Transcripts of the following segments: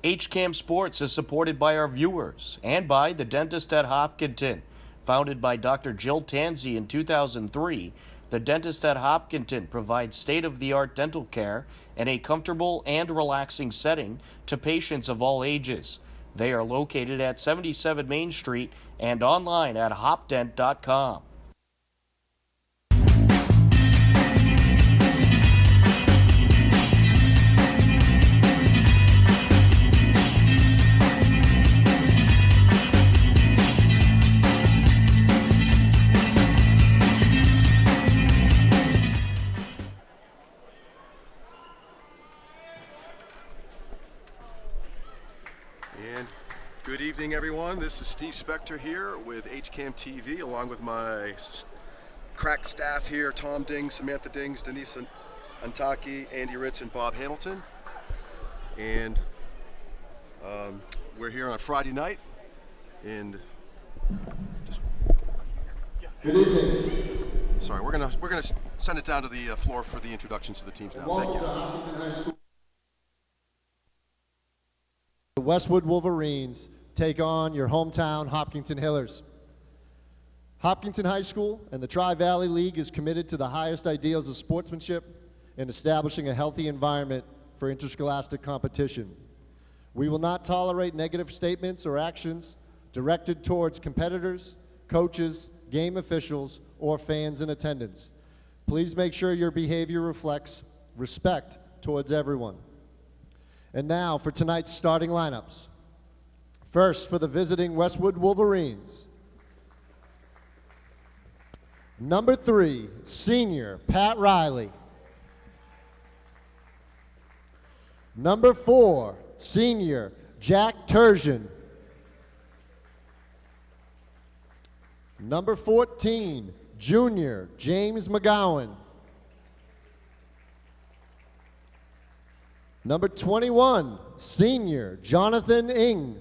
HCAM Sports is supported by our viewers and by the Dentist at Hopkinton. Founded by Dr. Jill Tansey in 2003, the Dentist at Hopkinton provides state-of-the-art dental care in a comfortable and relaxing setting to patients of all ages. They are located at 77 Main Street and online at hopdent.com. And good evening, everyone. This is Steve Spector here with HCAM TV, along with my crack staff here, Tom Dings, Samantha Dings, Denise Antaki, Andy Ritz, and Bob Hamilton. And we're here on Friday night, and Good evening. sorry, we're gonna send it down to the floor for the introductions to the teams now. Thank Welcome to you. Hopkinton High School. The Westwood Wolverines take on your hometown Hopkinton Hillers. Hopkinton High School and the Tri-Valley League is committed to the highest ideals of sportsmanship and establishing a healthy environment for interscholastic competition. We will not tolerate negative statements or actions directed towards competitors, coaches, game officials, or fans in attendance. Please make sure your behavior reflects respect towards everyone. And now for tonight's starting lineups. First, for the visiting Westwood Wolverines. Number 3, senior Pat Riley. Number 4, senior Jack Turgeon. Number 14, junior James McGowan. Number 21, senior Jonathan Ing.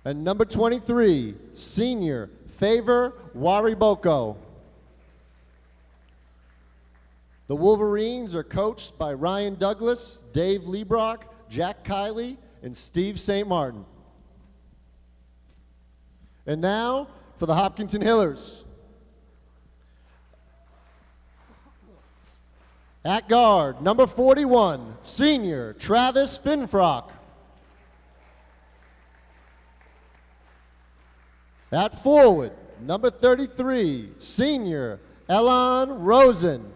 And number 23, senior Favor Wariboko. The Wolverines are coached by Ryan Douglas, Dave Liebrock, Jack Kiley, and Steve St. Martin. And now for the Hopkinton Hillers. At guard, number 41, senior Travis Finfrock. At forward, number 33, senior Elon Rosen.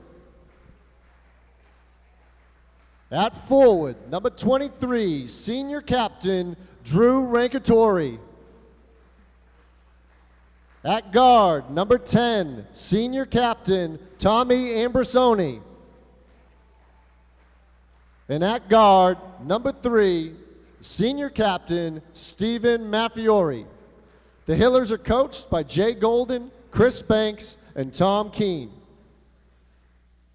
At forward, number 23, senior captain Drew Rankatori. At guard, number 10, senior captain Tommy Ambrosoni. And at guard, number 3, senior captain Stephen Maffiori. The Hillers are coached by Jay Golden, Chris Banks, and Tom Keene.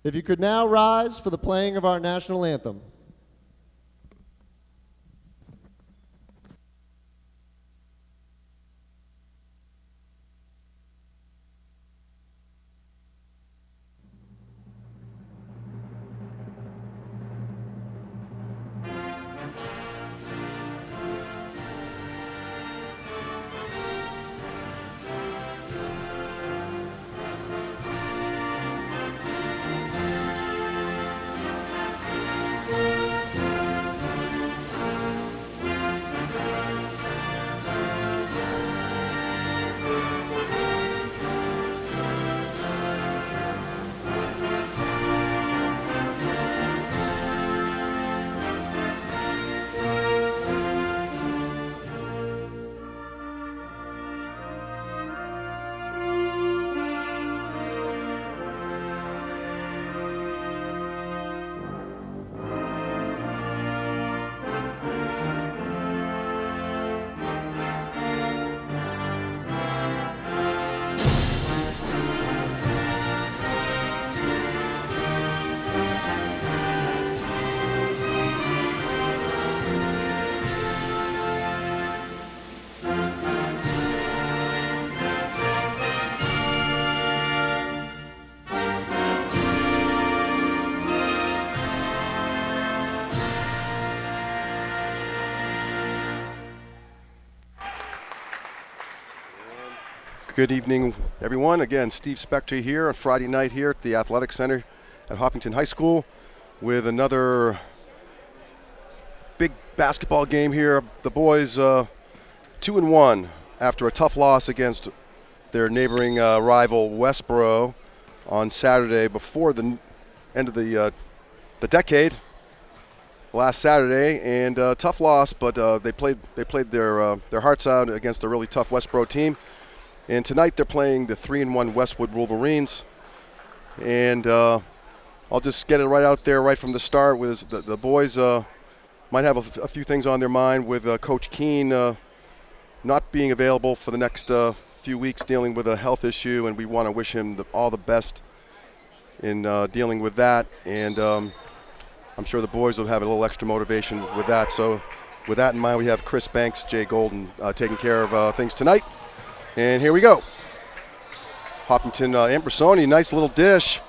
If you could now rise for the playing of our national anthem. Good evening, everyone. Again, Steve Spector here on Friday night here at the Athletic Center at Hopkinton High School with another big basketball game here. The boys 2-1 after a tough loss against their neighboring rival Westboro on Saturday before the end of the decade, last Saturday, and tough loss, but they played their hearts out against a really tough Westboro team. And tonight they're playing the 3-1 Westwood Wolverines, and I'll just get it right out there right from the start. With the boys might have a few things on their mind with Coach Keene not being available for the next few weeks, dealing with a health issue, and we want to wish him all the best in dealing with that. And I'm sure the boys will have a little extra motivation with that. So with that in mind, we have Chris Banks, Jay Golden taking care of things tonight. And here we go. Hopkinton Ambersoni, nice little dish.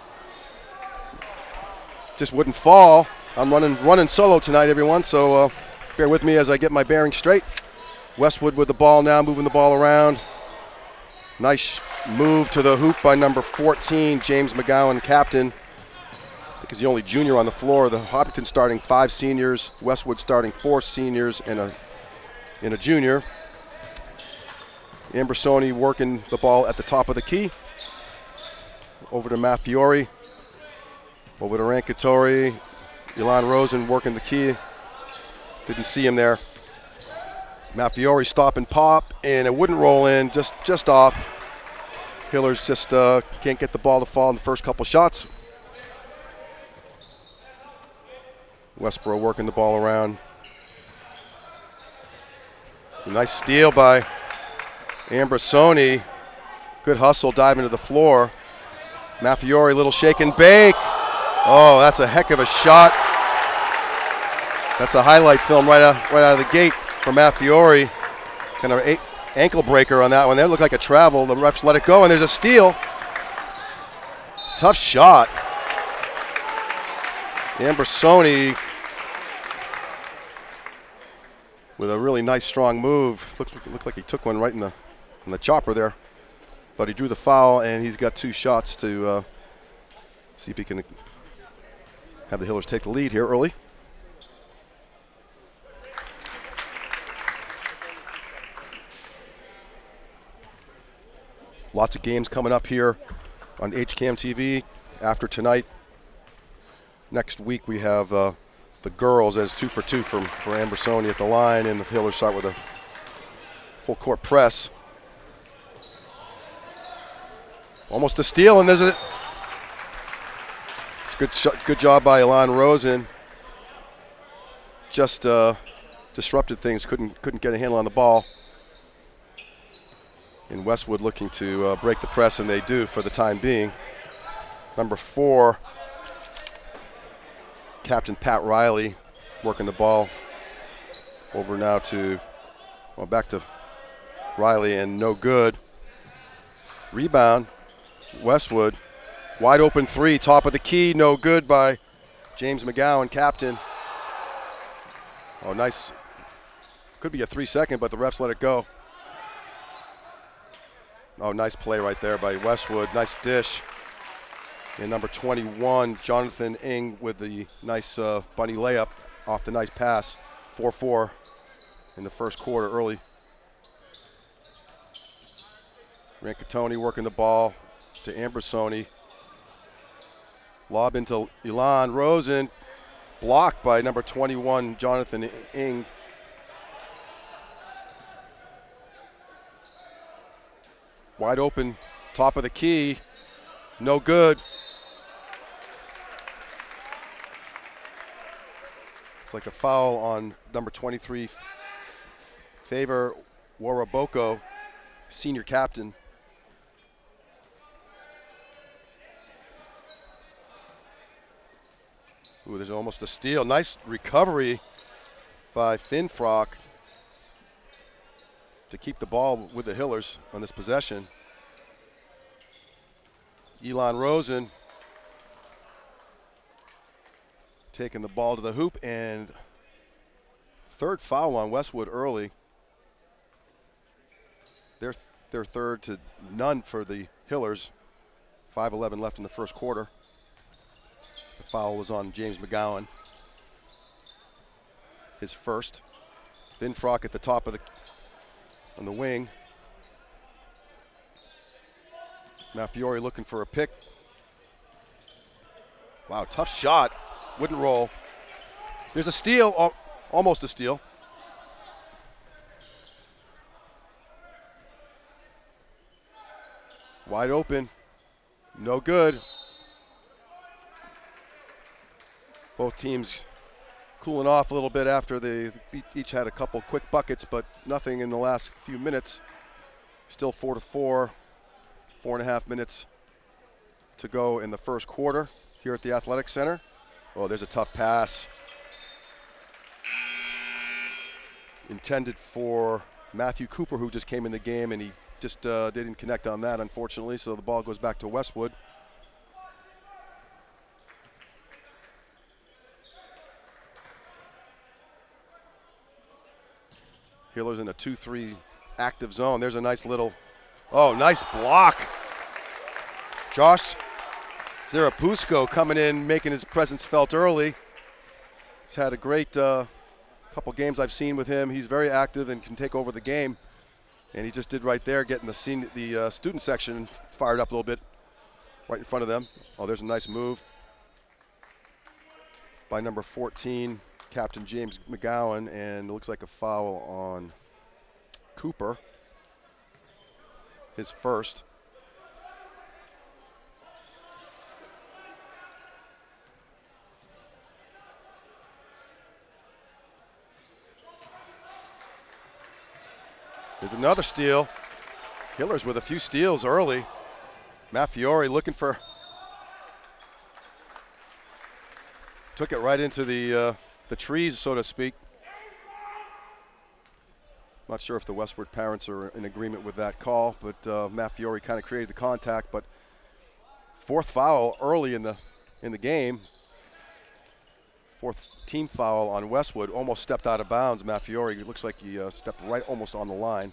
Just wouldn't fall. I'm running solo tonight, everyone, so bear with me as I get my bearings straight. Westwood with the ball now, moving the ball around. Nice move to the hoop by number 14, James McGowan, captain. I think he's the only junior on the floor. The Hopkinton starting 5 seniors, Westwood starting 4 seniors and a junior. Ambersoni working the ball at the top of the key. Over to Maffiori. Over to Rankatori. Ilan Rosen working the key. Didn't see him there. Maffiori stop and pop, and it wouldn't roll in, just off. Hillers just can't get the ball to fall in the first couple shots. Westboro working the ball around. A nice steal by Ambersoni. Good hustle, diving to the floor. Maffiori, little shake and bake. Oh, that's a heck of a shot. That's a highlight film right out of the gate for Maffiori. Kind of an ankle breaker on that one. That looked like a travel. The refs let it go, and there's a steal. Tough shot. Ambersoni with a really nice, strong move. Looked like he took one right in the chopper there. But he drew the foul, and he's got 2 shots to see if he can have the Hillers take the lead here early. Lots of games coming up here on HCAM TV after tonight. Next week we have the girls as 2 for 2 for Ambersoni at the line, and the Hillers start with a full court press. Almost a steal, and there's a good job by Ilan Rosen. Just disrupted things, couldn't get a handle on the ball. And Westwood looking to break the press, and they do for the time being. Number 4, Captain Pat Riley, working the ball over now to, back to Riley, and no good. Rebound, Westwood. Wide open 3, top of the key, no good by James McGowan, captain. Oh, nice. Could be a 3-second, but the refs let it go. Oh, nice play right there by Westwood. Nice dish. And number 21, Jonathan Ing with the nice bunny layup off the nice pass. 4-4 in the first quarter early. Rancatoni working the ball to Ambersoni. Lob into Ilan Rosen. Blocked by number 21, Jonathan Ing. Wide open, top of the key, no good. It's like a foul on number 23, Favor Waraboko, senior captain. Ooh, there's almost a steal. Nice recovery by Finfrock to keep the ball with the Hillers on this possession. Ilan Rosen taking the ball to the hoop, and 3rd foul on Westwood early. Their their third to none for the Hillers. 5:11 left in the first quarter. The foul was on James McGowan. His first. Vinfrock at the top of on the wing. Malfiore looking for a pick. Wow, tough shot. Wouldn't roll. There's a steal, almost a steal. Wide open. No good. Both teams cooling off a little bit after they each had a couple quick buckets, but nothing in the last few minutes. Still 4-4. 4.5 minutes to go in the first quarter here at the Athletic Center. Oh, there's a tough pass. Intended for Matthew Cooper, who just came in the game, and he just didn't connect on that, unfortunately, so the ball goes back to Westwood. Hillers in a 2-3 active zone. There's a nice little, nice block. Josh Zarapusco coming in, making his presence felt early. He's had a great couple games I've seen with him. He's very active and can take over the game. And he just did right there, getting the student section fired up a little bit right in front of them. Oh, there's a nice move by number 14, Captain James McGowan, and it looks like a foul on Cooper, his first. There's another steal. Hillers with a few steals early. Malfiore looking for, took it right into the trees, so to speak. Not sure if the Westwood parents are in agreement with that call, but Malfiore kind of created the contact. But fourth foul early in the game. Fourth team foul on Westwood. Almost stepped out of bounds. Malfiore, it looks like he stepped right almost on the line.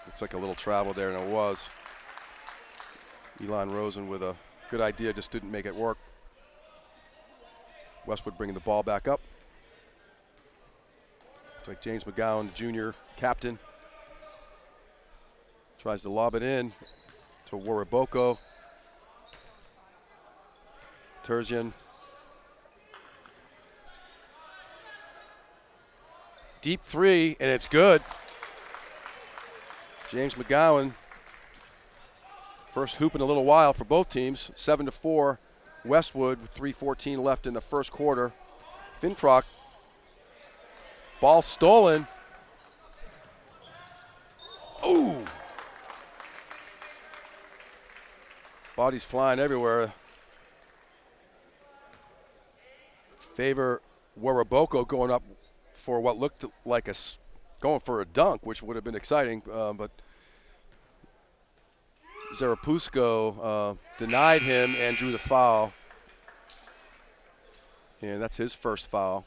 Looks like a little travel there, and it was. Elon Rosen with a good idea, just didn't make it work. Westwood bringing the ball back up. It's like James McGowan, junior captain. Tries to lob it in to Waraboko. Terzian. Deep three, and it's good. James McGowan, first hoop in a little while for both teams. 7-4, Westwood with 3:14 left in the first quarter. Finfrock, ball stolen. Ooh. Bodies flying everywhere. Favor Waraboko going up for what looked like going for a dunk, which would have been exciting, but Zarapusco denied him and drew the foul. And that's his first foul.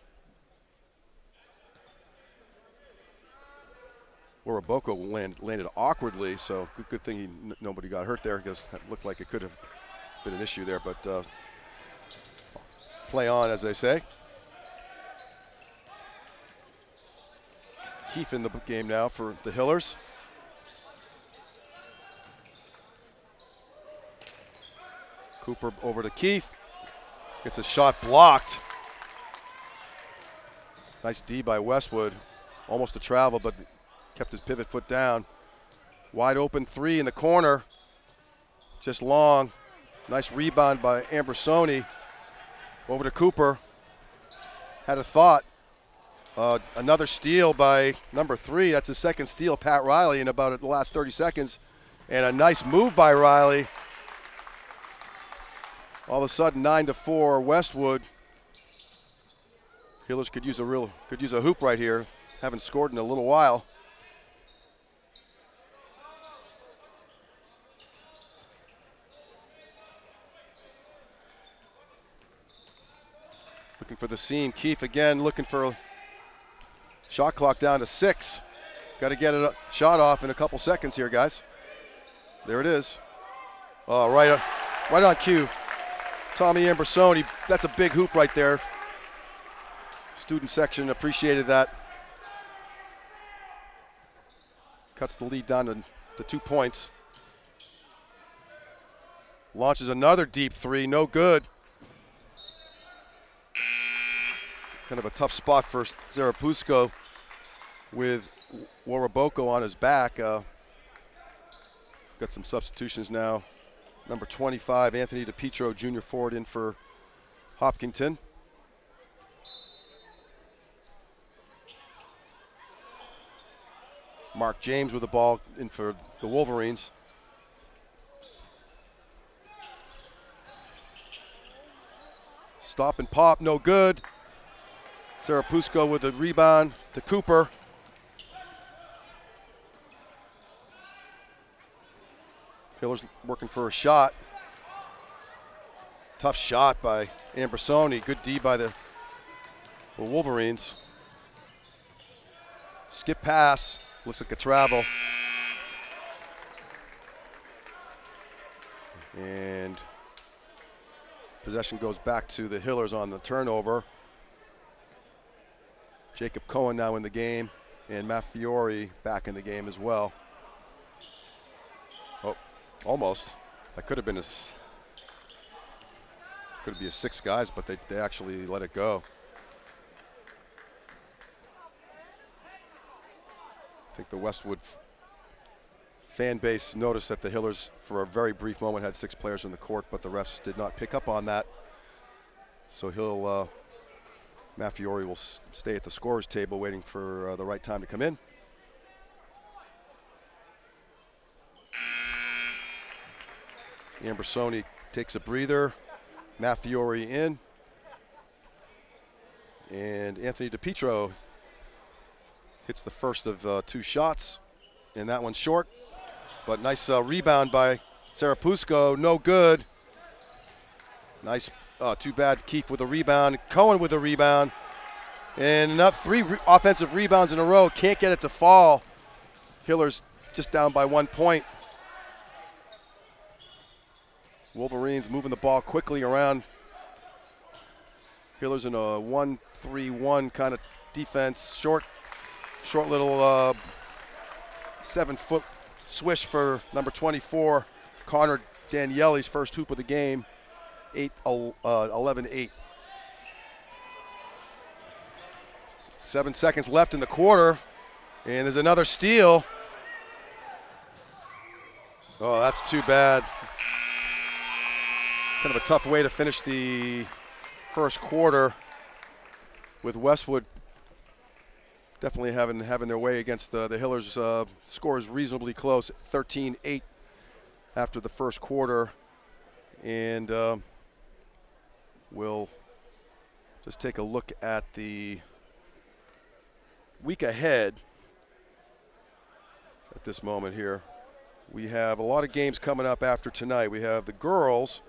Waraboko landed awkwardly, so good thing nobody got hurt there, because that looked like it could have been an issue there, but play on, as they say. Keefe in the game now for the Hillers. Cooper over to Keefe. Gets a shot blocked. Nice D by Westwood. Almost a travel, but kept his pivot foot down. Wide open three in the corner. Just long. Nice rebound by Ambersoni. Over to Cooper. Had a thought. Another steal by number 3. That's his second steal, Pat Riley, in about the last 30 seconds. And a nice move by Riley. All of a sudden, 9-4, Westwood. Hillers could use a hoop right here. Haven't scored in a little while. Looking for the seam. Keefe again looking for Shot clock down to 6. Got to get a shot off in a couple seconds here, guys. There it is. Oh, right on cue. Tommy Ambrosoni, that's a big hoop right there. Student section appreciated that. Cuts the lead down to 2 points. Launches another deep three, no good. Kind of a tough spot for Zarapusco with Waraboko on his back. Got some substitutions now. Number 25, Anthony DePietro, junior forward, in for Hopkinton. Mark James with the ball in for the Wolverines. Stop and pop, no good. Zarapusco with a rebound to Cooper. Hiller's working for a shot. Tough shot by Ambrosoni. Good D by the Wolverines. Skip pass. Looks like a travel. And possession goes back to the Hillers on the turnover. Jacob Cohen now in the game, and Matt Fiore back in the game as well. Oh, almost. That could have been could be a 6 guys, but they actually let it go. I think the Westwood fan base noticed that the Hillers, for a very brief moment, had 6 players in the court, but the refs did not pick up on that. So Matt Fiore will stay at the scorer's table waiting for the right time to come in. Ambrosoni takes a breather. Matt Fiore in. And Anthony DePietro hits the first of 2 shots. And that one's short. But nice rebound by Zarapusco. No good. Nice. Too bad Keefe with a rebound. Cohen with a rebound. And not 3 offensive rebounds in a row. Can't get it to fall. Hillers just down by 1 point. Wolverines moving the ball quickly around. Hillers in a 1-3-1 kind of defense. Short little 7-foot swish for number 24, Connor Daniele's first hoop of the game. 11-8. 7 seconds left in the quarter, and there's another steal. Oh, that's too bad. Kind of a tough way to finish the first quarter, with Westwood definitely having their way against the Hillers. Score is reasonably close, 13-8 after the first quarter. And we'll just take a look at the week ahead at this moment here. We have a lot of games coming up after tonight. We have the girls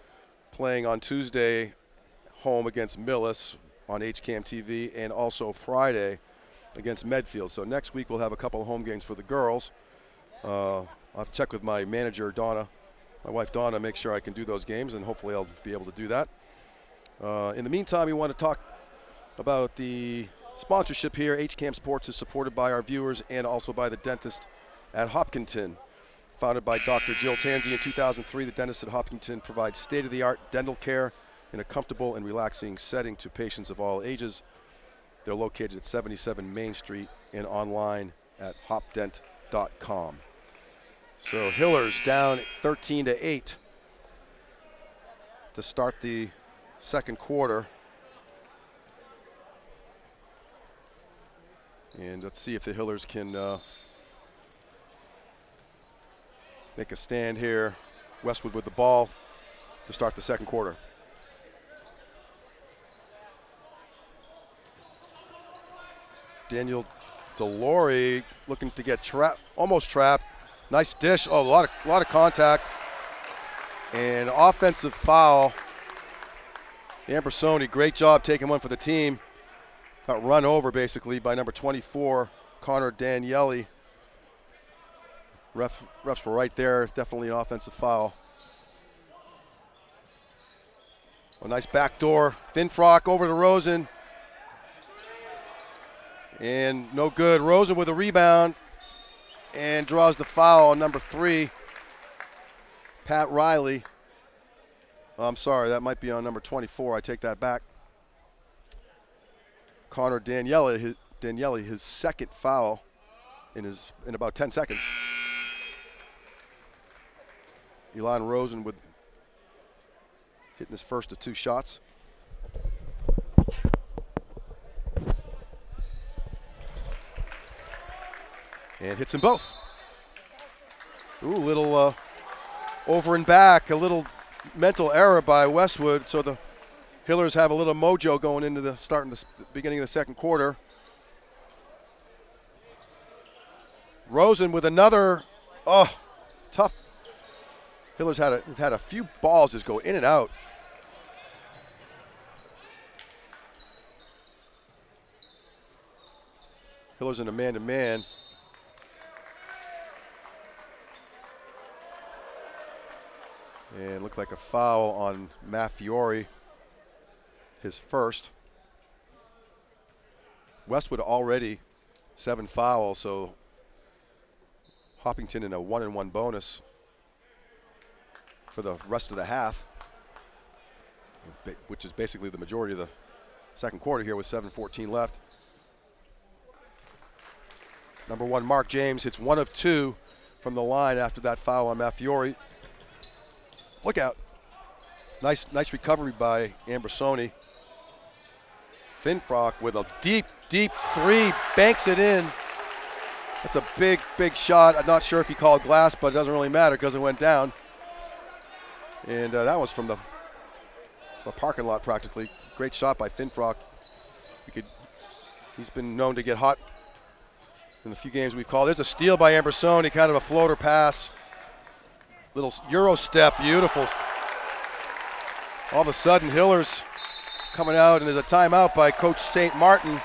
playing on Tuesday home against Millis on HCAM TV, and also Friday against Medfield. So next week we'll have a couple of home games for the girls. I'll have to check with my manager, Donna, my wife Donna, make sure I can do those games, and hopefully I'll be able to do that. In the meantime, we want to talk about the sponsorship here. HCAM Sports is supported by our viewers and also by the dentist at Hopkinton. Founded by Dr. Jill Tanzi in 2003, the dentist at Hopkinton provides state-of-the-art dental care in a comfortable and relaxing setting to patients of all ages. They're located at 77 Main Street and online at hopdent.com. So Hillers down 13-8 to start the second quarter. And let's see if the Hillers can make a stand here. Westwood with the ball to start the second quarter. Daniel Delori looking to get trapped, almost trapped. Nice dish. Oh, a lot of contact. And offensive foul. Ambrosoni, great job taking one for the team. got run over basically by number 24, Connor Daniele. Refs were right there, definitely an offensive foul. A nice backdoor. Finfrock over to Rosen. And no good. Rosen with a rebound and draws the foul on number 3, Pat Riley. Oh, I'm sorry, that might be on number 24. I take that back. Connor Daniele, his second foul in about 10 seconds. Elon Rosen with hitting his first of 2 shots. And hits them both. Ooh, little over and back, a little mental error by Westwood. So the Hillers have a little mojo going into the beginning of the second quarter. Rosen with another, tough. Hillers had a few balls just go in and out. Hillers in a man-to-man. And looked like a foul on Maffiori, his first. Westwood already 7 fouls, so Hopkinton in a 1-and-1 bonus for the rest of the half, which is basically the majority of the second quarter here with 7:14 left. Number 1, Mark James, hits 1 of 2 from the line after that foul on Maffiori. Look out. Nice recovery by Ambersoni. Finfrock with a deep 3, banks it in. That's a big shot. I'm not sure if he called glass, but it doesn't really matter because it went down. And that was from the parking lot practically. Great shot by Finfrock. He's been known to get hot in the few games we've called. There's a steal by Ambersoni, kind of a floater pass. Little Euro step, beautiful. All of a sudden, Hillers coming out, and there's a timeout by Coach St. Martin.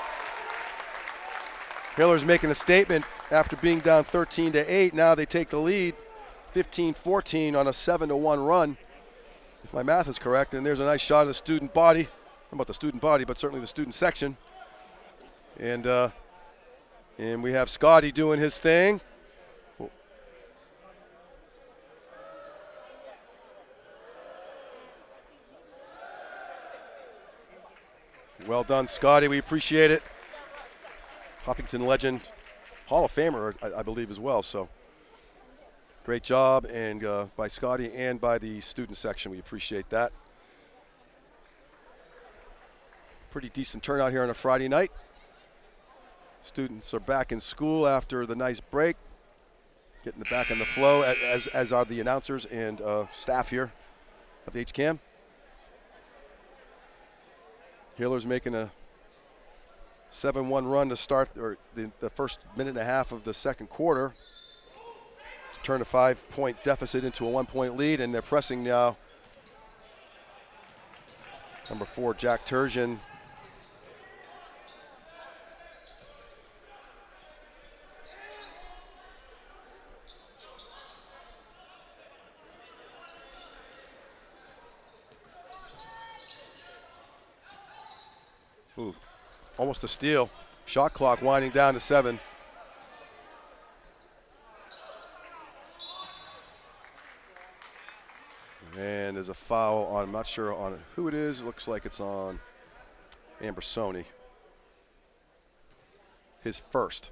Hillers making a statement after being down 13-8. Now they take the lead, 15-14 on a 7-1 run, if my math is correct. And there's a nice shot of the student body. I don't know about the student body, but certainly the student section. And we have Scotty doing his thing. Well done, Scotty. We appreciate it. Hopkinton legend, Hall of Famer, I believe, as well. So great job, and by Scotty and by the student section. We appreciate that. Pretty decent turnout here on a Friday night. Students are back in school after the nice break, getting back in the flow, as are the announcers and staff here of the HCAM. Hillers making a 7-1 run to start, or the first minute and a half of the second quarter, to turn a 5-point deficit into a 1-point lead, and they're pressing now. Number 4, Jack Turgeon. Ooh, almost a steal. Shot clock winding down to 7. And there's a foul on, I'm not sure on who it is. It looks like it's on Ambersoni. His first.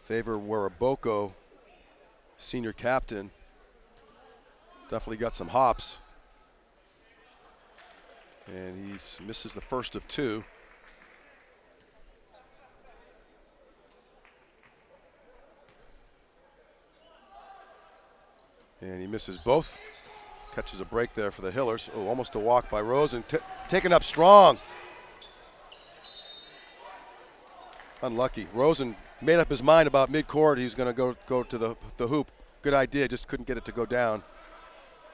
Favor Waraboko, senior captain. Definitely got some hops. And he misses the first of 2. And he misses both. Catches a break there for the Hillers. Oh, almost a walk by Rosen. Taken up strong. Unlucky. Rosen made up his mind about midcourt. He was going to go to the hoop. Good idea, just couldn't get it to go down.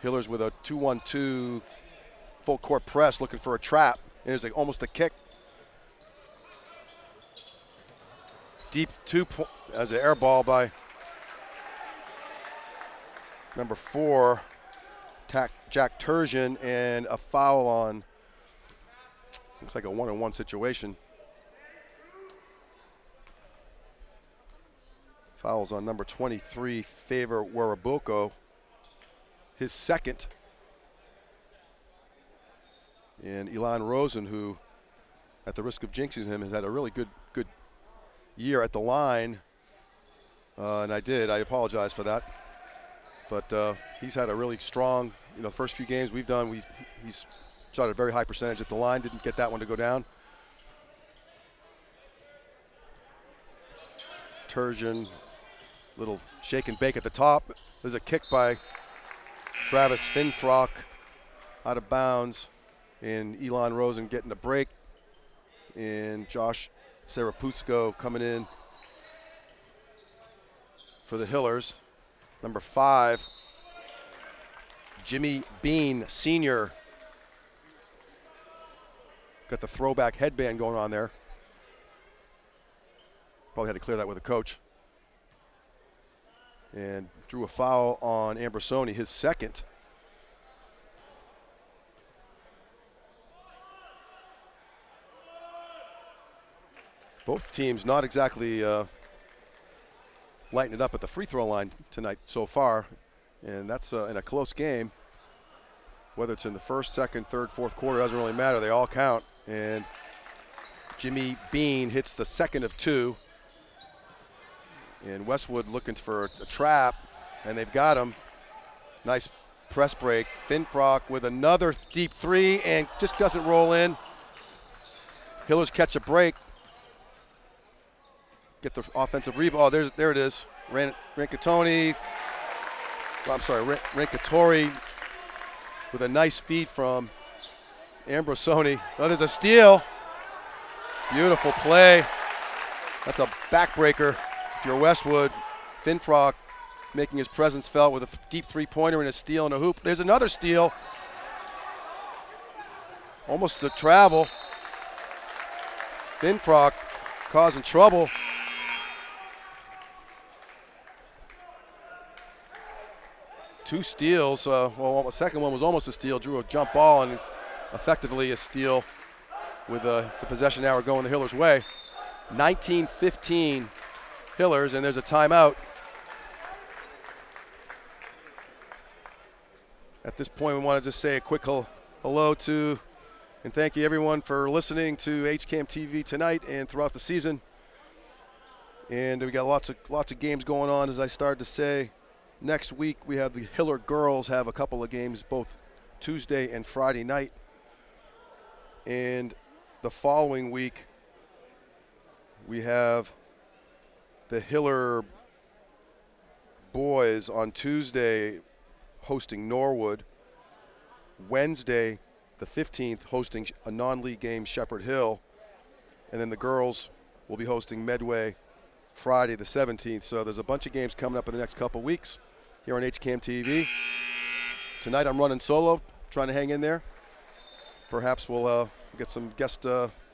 Hillers with a 2-1-2 full court press looking for a trap. And there's almost a kick. Deep as an air ball by number 4, Jack Turgeon, and a foul on, looks like a 1-on-1 situation. Fouls on number 23, Favor Waraboko, his second. And Elon Rosen, who, at the risk of jinxing him, has had a really good year at the line. And I apologize for that. But he's had a really strong, first few games we've done, he's shot at a very high percentage at the line, didn't get that one to go down. Turgeon, little shake and bake at the top. There's a kick by Travis Finthrock out of bounds, and Elon Rosen getting a break, and Josh Sarapusko coming in for the Hillers. Number 5, Jimmy Bean, senior. Got the throwback headband going on there. Probably had to clear that with a coach. And drew a foul on Ambrosoni, his second. Both teams not exactly lighting it up at the free throw line tonight so far, and that's in a close game. Whether it's in the first, second, third, fourth quarter, doesn't really matter. They all count. And Jimmy Bean hits the second of 2. And Westwood looking for a trap, and they've got him. Nice press break. Finthrock with another deep 3, and just doesn't roll in. Hillers catch a break. Get the offensive rebound. Oh, there it is. Rankatoni. Rankatori with a nice feed from Ambrosoni. Oh, there's a steal. Beautiful play. That's a backbreaker if you're Westwood. Finthrock making his presence felt with a deep 3-pointer and a steal and a hoop. There's another steal. Almost a travel. Finthrock causing trouble. Two steals. The second one was almost a steal. Drew a jump ball and effectively a steal with the possession hour going the Hillers' way. 19-15 Hillers, and there's a timeout. At this point, we want to just say a quick hello to and thank you everyone for listening to HCAM TV tonight and throughout the season. And we got lots of games going on, as I started to say. Next week, we have the Hiller girls have a couple of games both Tuesday and Friday night. And the following week, we have the Hiller boys on Tuesday hosting Norwood. Wednesday, the 15th, hosting a non-league game, Shepherd Hill. And then the girls will be hosting Medway Friday, the 17th. So there's a bunch of games coming up in the next couple weeks here on HCAM TV. Tonight I'm running solo, trying to hang in there. Perhaps we'll get some guest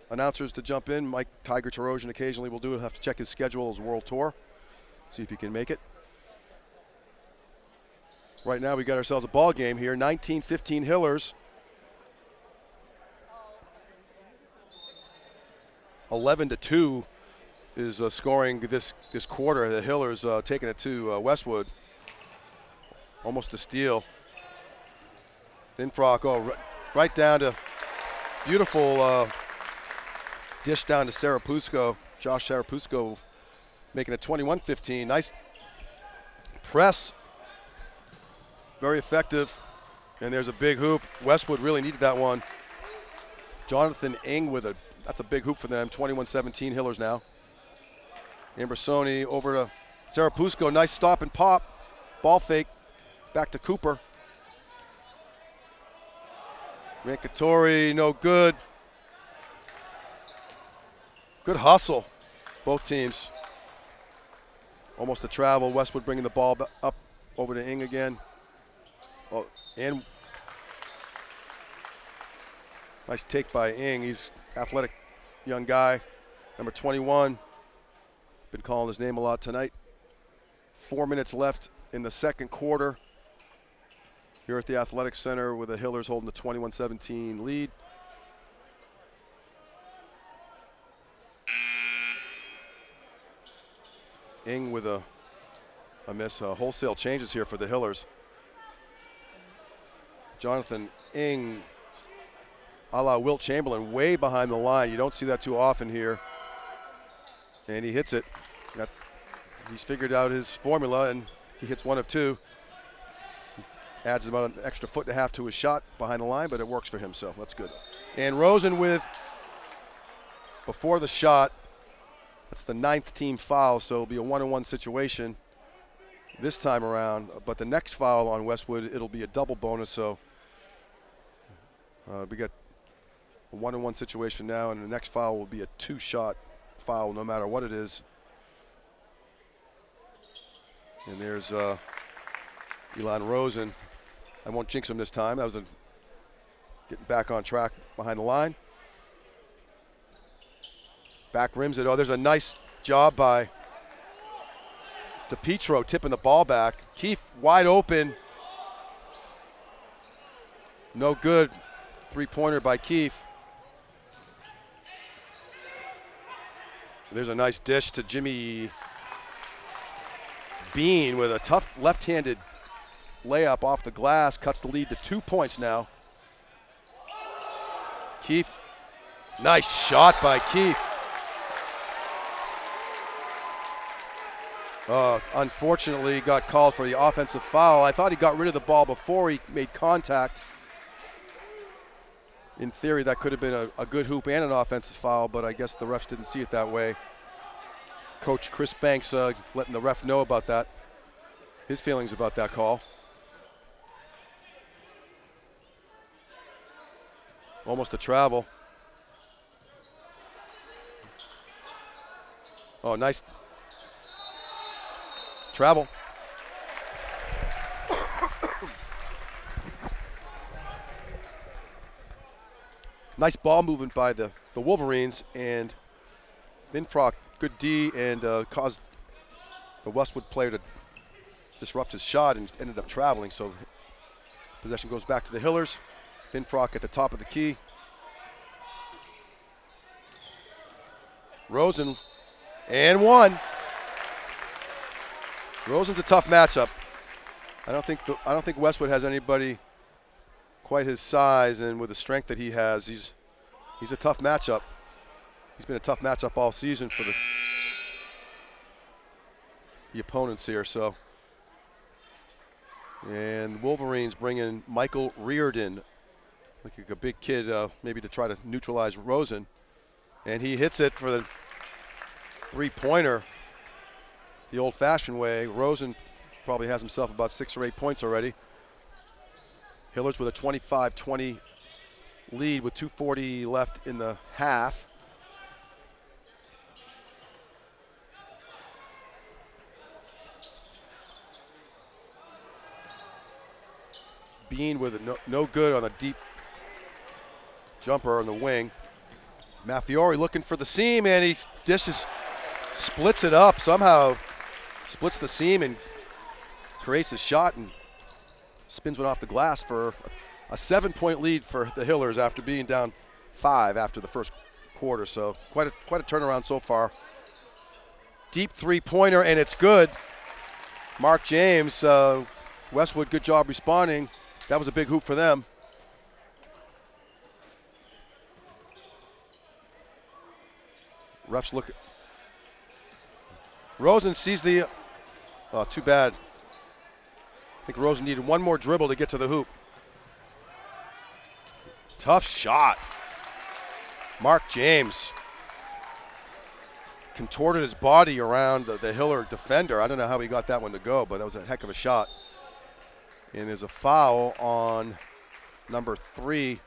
announcers to jump in. Mike Tiger Tarosian occasionally will do it. Have to check his schedule, his world tour, see if he can make it. Right now we got ourselves a ball game here, 19-15 Hillers. 11-2 is scoring this quarter. The Hillers taking it to Westwood. Almost a steal. Finthrock, right down to beautiful dish down to Sarapusko. Josh Sarapusko making it 21-15. Nice press. Very effective. And there's a big hoop. Westwood really needed that one. Jonathan Ing with that's a big hoop for them. 21-17 Hillers now. Ambrosoni over to Sarapusko. Nice stop and pop. Ball fake. Back to Cooper. Rankatori, no good. Good hustle, both teams. Almost a travel. Westwood bringing the ball up over to Ing again. Oh, and Nice take by Ing. He's athletic young guy, number 21. Been calling his name a lot tonight. 4 minutes left in the second quarter here at the Athletic Center with the Hillers holding the 21-17 lead. Ing with a miss. Wholesale changes here for the Hillers. Jonathan Ing, a la Wilt Chamberlain, way behind the line. You don't see that too often here. And he hits it. He's figured out his formula, and he hits one of two. Adds about an extra foot and a half to his shot behind the line, but it works for him, so that's good. And Rosen with, before the shot, that's the 9th team foul, so it'll be a 1-on-1 situation this time around. But the next foul on Westwood, it'll be a double bonus, so we got a 1-on-1 situation now, and the next foul will be a 2-shot foul no matter what it is. And there's Elon Rosen. I won't jinx him this time. That was getting back on track behind the line. Back rims it. Oh, there's a nice job by DePietro tipping the ball back. Keefe wide open. No good. 3-pointer by Keefe. There's a nice dish to Jimmy Bean with a tough left-handed layup off the glass. Cuts the lead to 2 points now. Keefe, nice shot by Keefe. Unfortunately, got called for the offensive foul. I thought he got rid of the ball before he made contact. In theory, that could have been a good hoop and an offensive foul, but I guess the refs didn't see it that way. Coach Chris Banks letting the ref know about that, his feelings about that call. Almost a travel. Oh, nice travel. Nice ball movement by the Wolverines, and Vinfrock, good D, and caused the Westwood player to disrupt his shot and ended up traveling. So possession goes back to the Hillers. Vinfrock at the top of the key. Rosen, and one. Rosen's a tough matchup. I don't think Westwood has anybody quite his size, and with the strength that he has, he's a tough matchup. He's been a tough matchup all season for the opponents here. So, and Wolverines bring in Michael Reardon, like a big kid, maybe to try to neutralize Rosen, and he hits it for the 3-pointer the old-fashioned way. Rosen probably has himself about 6 or 8 points already. Hillers with a 25-20 lead with 2:40 left in the half. Bean with a no good on a deep jumper on the wing. Maffiori looking for the seam, and he splits it up somehow, splits the seam and creates a shot and spins one off the glass for a 7-point lead for the Hillers after being down 5 after the first quarter. So quite a turnaround so far. Deep 3-pointer, and it's good. Mark James, Westwood, good job responding. That was a big hoop for them. Refs look. Rosen sees the, oh, too bad. I think Rosen needed one more dribble to get to the hoop. Tough shot. Mark James contorted his body around the Hiller defender. I don't know how he got that one to go, but that was a heck of a shot. And there's a foul on number 3,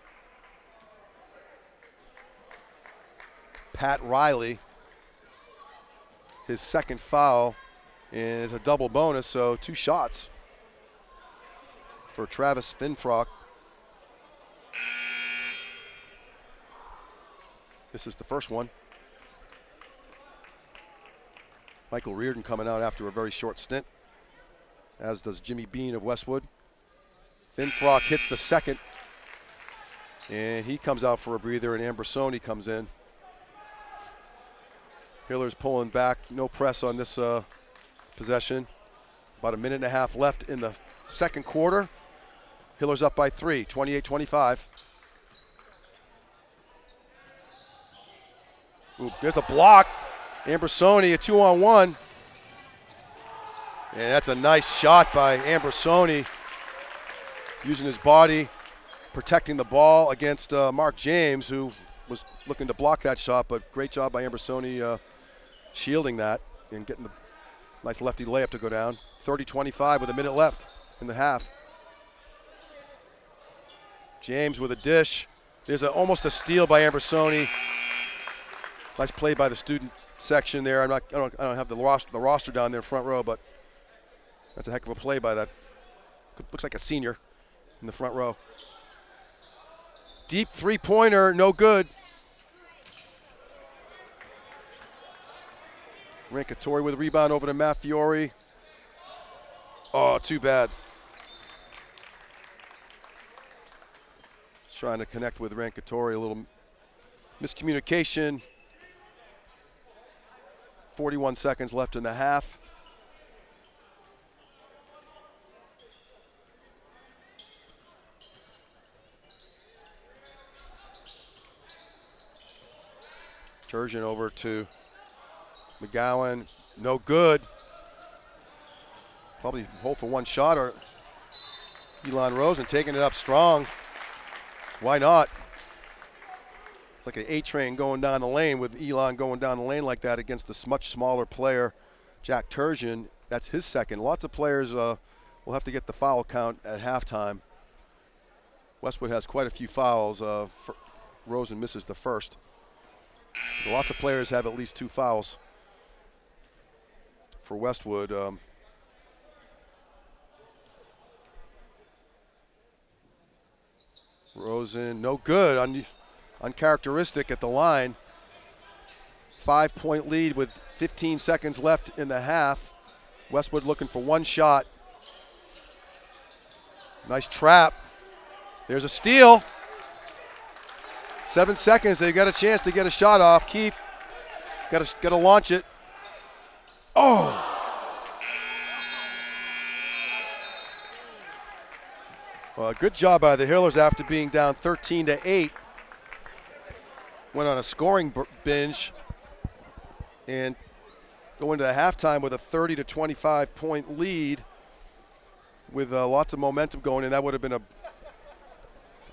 Pat Riley. His second foul, and it's a double bonus, so 2 shots for Travis Vinfrock. This is the first one. Michael Reardon coming out after a very short stint, as does Jimmy Bean of Westwood. Finfrock hits the second, and he comes out for a breather, and Ambrosoni comes in. Hiller's pulling back, no press on this possession. About a minute and a half left in the second quarter. Hiller's up by 3, 28-25. Ooh, there's a block. Ambrosoni, a 2-on-1. And that's a nice shot by Ambrosoni, using his body, protecting the ball against Mark James, who was looking to block that shot, but great job by Ambrosoni shielding that and getting the nice lefty layup to go down. 30-25 with a minute left in the half. James with a dish. There's almost a steal by Ambrosoni. Nice play by the student section there. I don't have the roster down there front row, but that's a heck of a play by that. Looks like a senior in the front row. Deep three-pointer, no good. Rankatori with a rebound over to Matt Fiore. Oh, too bad. Just trying to connect with Rankatori, a little miscommunication. 41 seconds left in the half. Turgeon over to McGowan, no good. Probably hold for one shot, or Elon Rosen taking it up strong. Why not? Like an A-train going down the lane, with Elon going down the lane like that against this much smaller player, Jack Turgeon. That's his second. Lots of players will have to get the foul count at halftime. Westwood has quite a few fouls. Rosen misses the first. Lots of players have at least 2 fouls for Westwood. Rosen, no good, uncharacteristic at the line. 5-point lead with 15 seconds left in the half. Westwood looking for one shot. Nice trap. There's a steal. 7 seconds, they got a chance to get a shot off. Keefe got to launch it. Oh! Well, good job by the Hillers after being down 13-8. Went on a scoring binge and go into the halftime with a 30-25 point lead with lots of momentum going, and that would have been a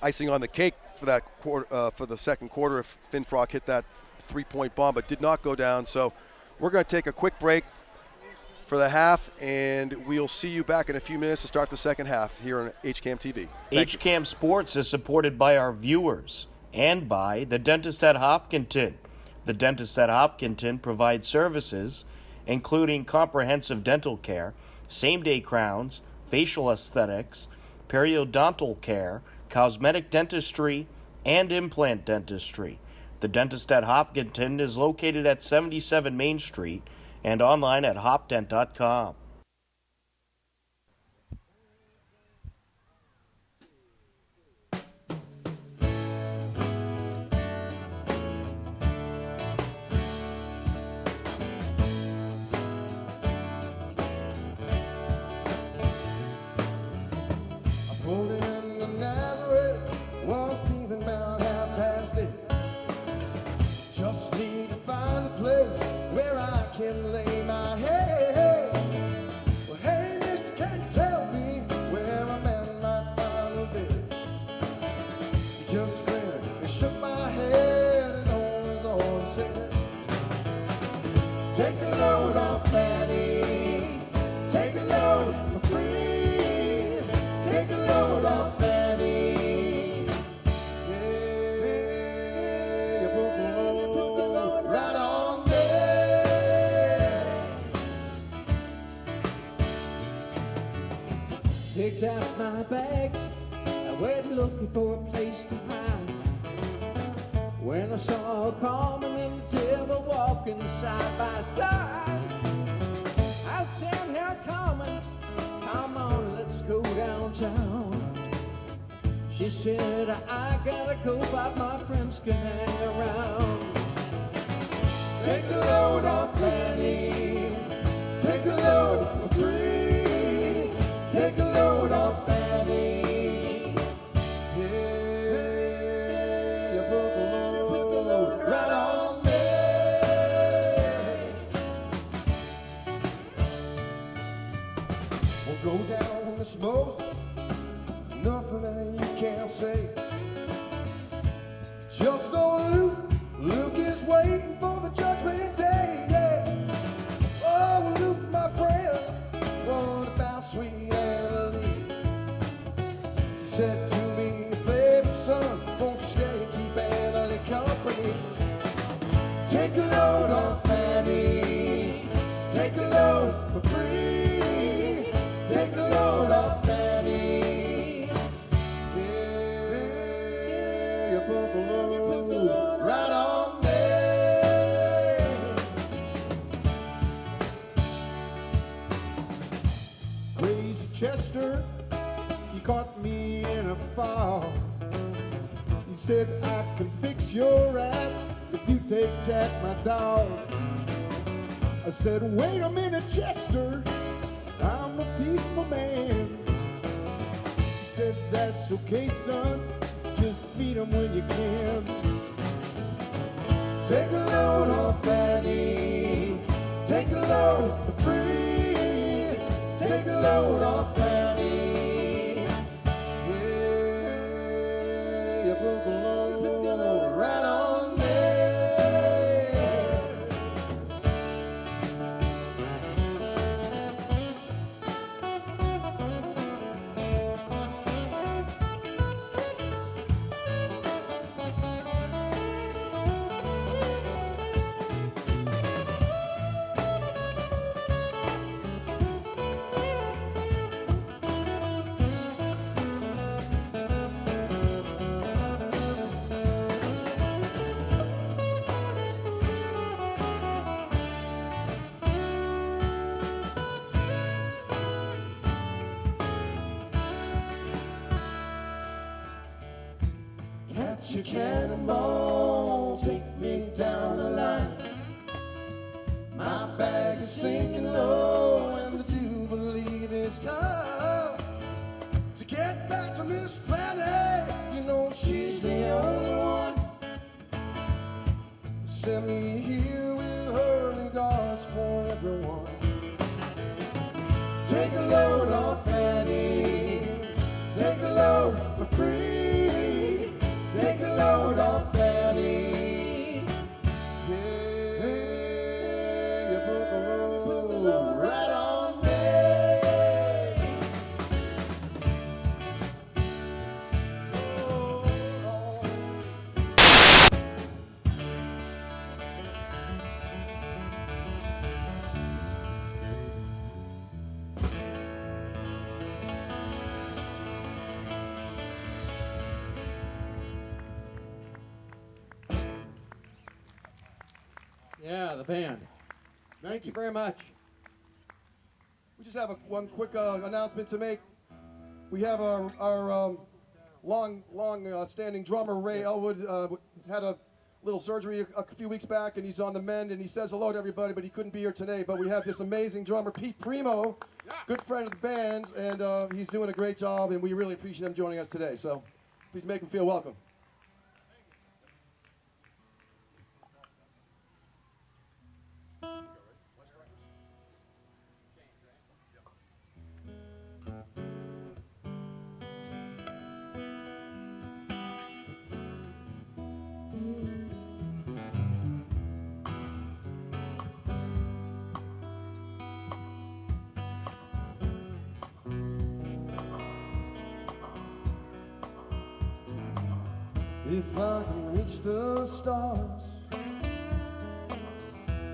icing on the cake for that quarter, for the second quarter if Finfrock hit that 3-point bomb, but did not go down. So we're going to take a quick break for the half, and we'll see you back in a few minutes to start the second half here on HCAM TV. HCAM Sports is supported by our viewers and by the Dentist at Hopkinton. The Dentist at Hopkinton provides services including comprehensive dental care, same-day crowns, facial aesthetics, periodontal care, cosmetic dentistry, and implant dentistry. The Dentist at Hopkinton is located at 77 Main Street and online at hopdent.com. Can lay my head. Well, hey, mister, can you tell me where a man might find a bed? He just grinned and shook my head, and on said, take a load off Fanny, take a load for free, take a load off Fanny. Yeah, you put the load right on there. Picked out my bags, I went looking for a place to hide. When I saw her coming and the devil walking side by side, I said, "Here coming, come on, let's go downtown." She said, "I gotta go, but my friends can hang around." Take a load off Fanny, take a load for free, take a load off Fanny. Yeah, you put the load right on me. We'll go down the smoke, nothing that you can't say. Just don't Luke, Luke is waiting for the judgment day, yeah. Oh, Luke, my friend, what about sweet Annalie? She said to me, "Baby son, won't you stay and keep Annalie company?" Take a load off Fanny, take a load for free, take a load off Fanny. Yeah, you put the load right on me. Crazy Chester, he caught me in a fall. He said, "I can fix your ass if you take Jack, my dog." I said, "Wait a minute, Chester, I'm a peaceful man." He said, "That's okay, son, just feed him when you can." Take a load off Fanny, take a load for free, take a load off Fanny. Yeah, you put the load right on me. Catch a cannonball, take me down the line. My bag is sinking low, and I do believe it's time to get back to Miss Fanny. You know she's the only one. Send me here with her regards for everyone. Take a load off Fanny, take a load for free, take a load off Fanny. Yeah, you put the load right on me. Yeah, the band. Thank you. Very much. We just have one quick announcement to make. We have our long-standing drummer Ray Elwood had a little surgery a few weeks back, and he's on the mend. And he says hello to everybody, but he couldn't be here today. But we have this amazing drummer Pete Primo, good friend of the band's, and he's doing a great job. And we really appreciate him joining us today. So please make him feel welcome. If I can reach the stars,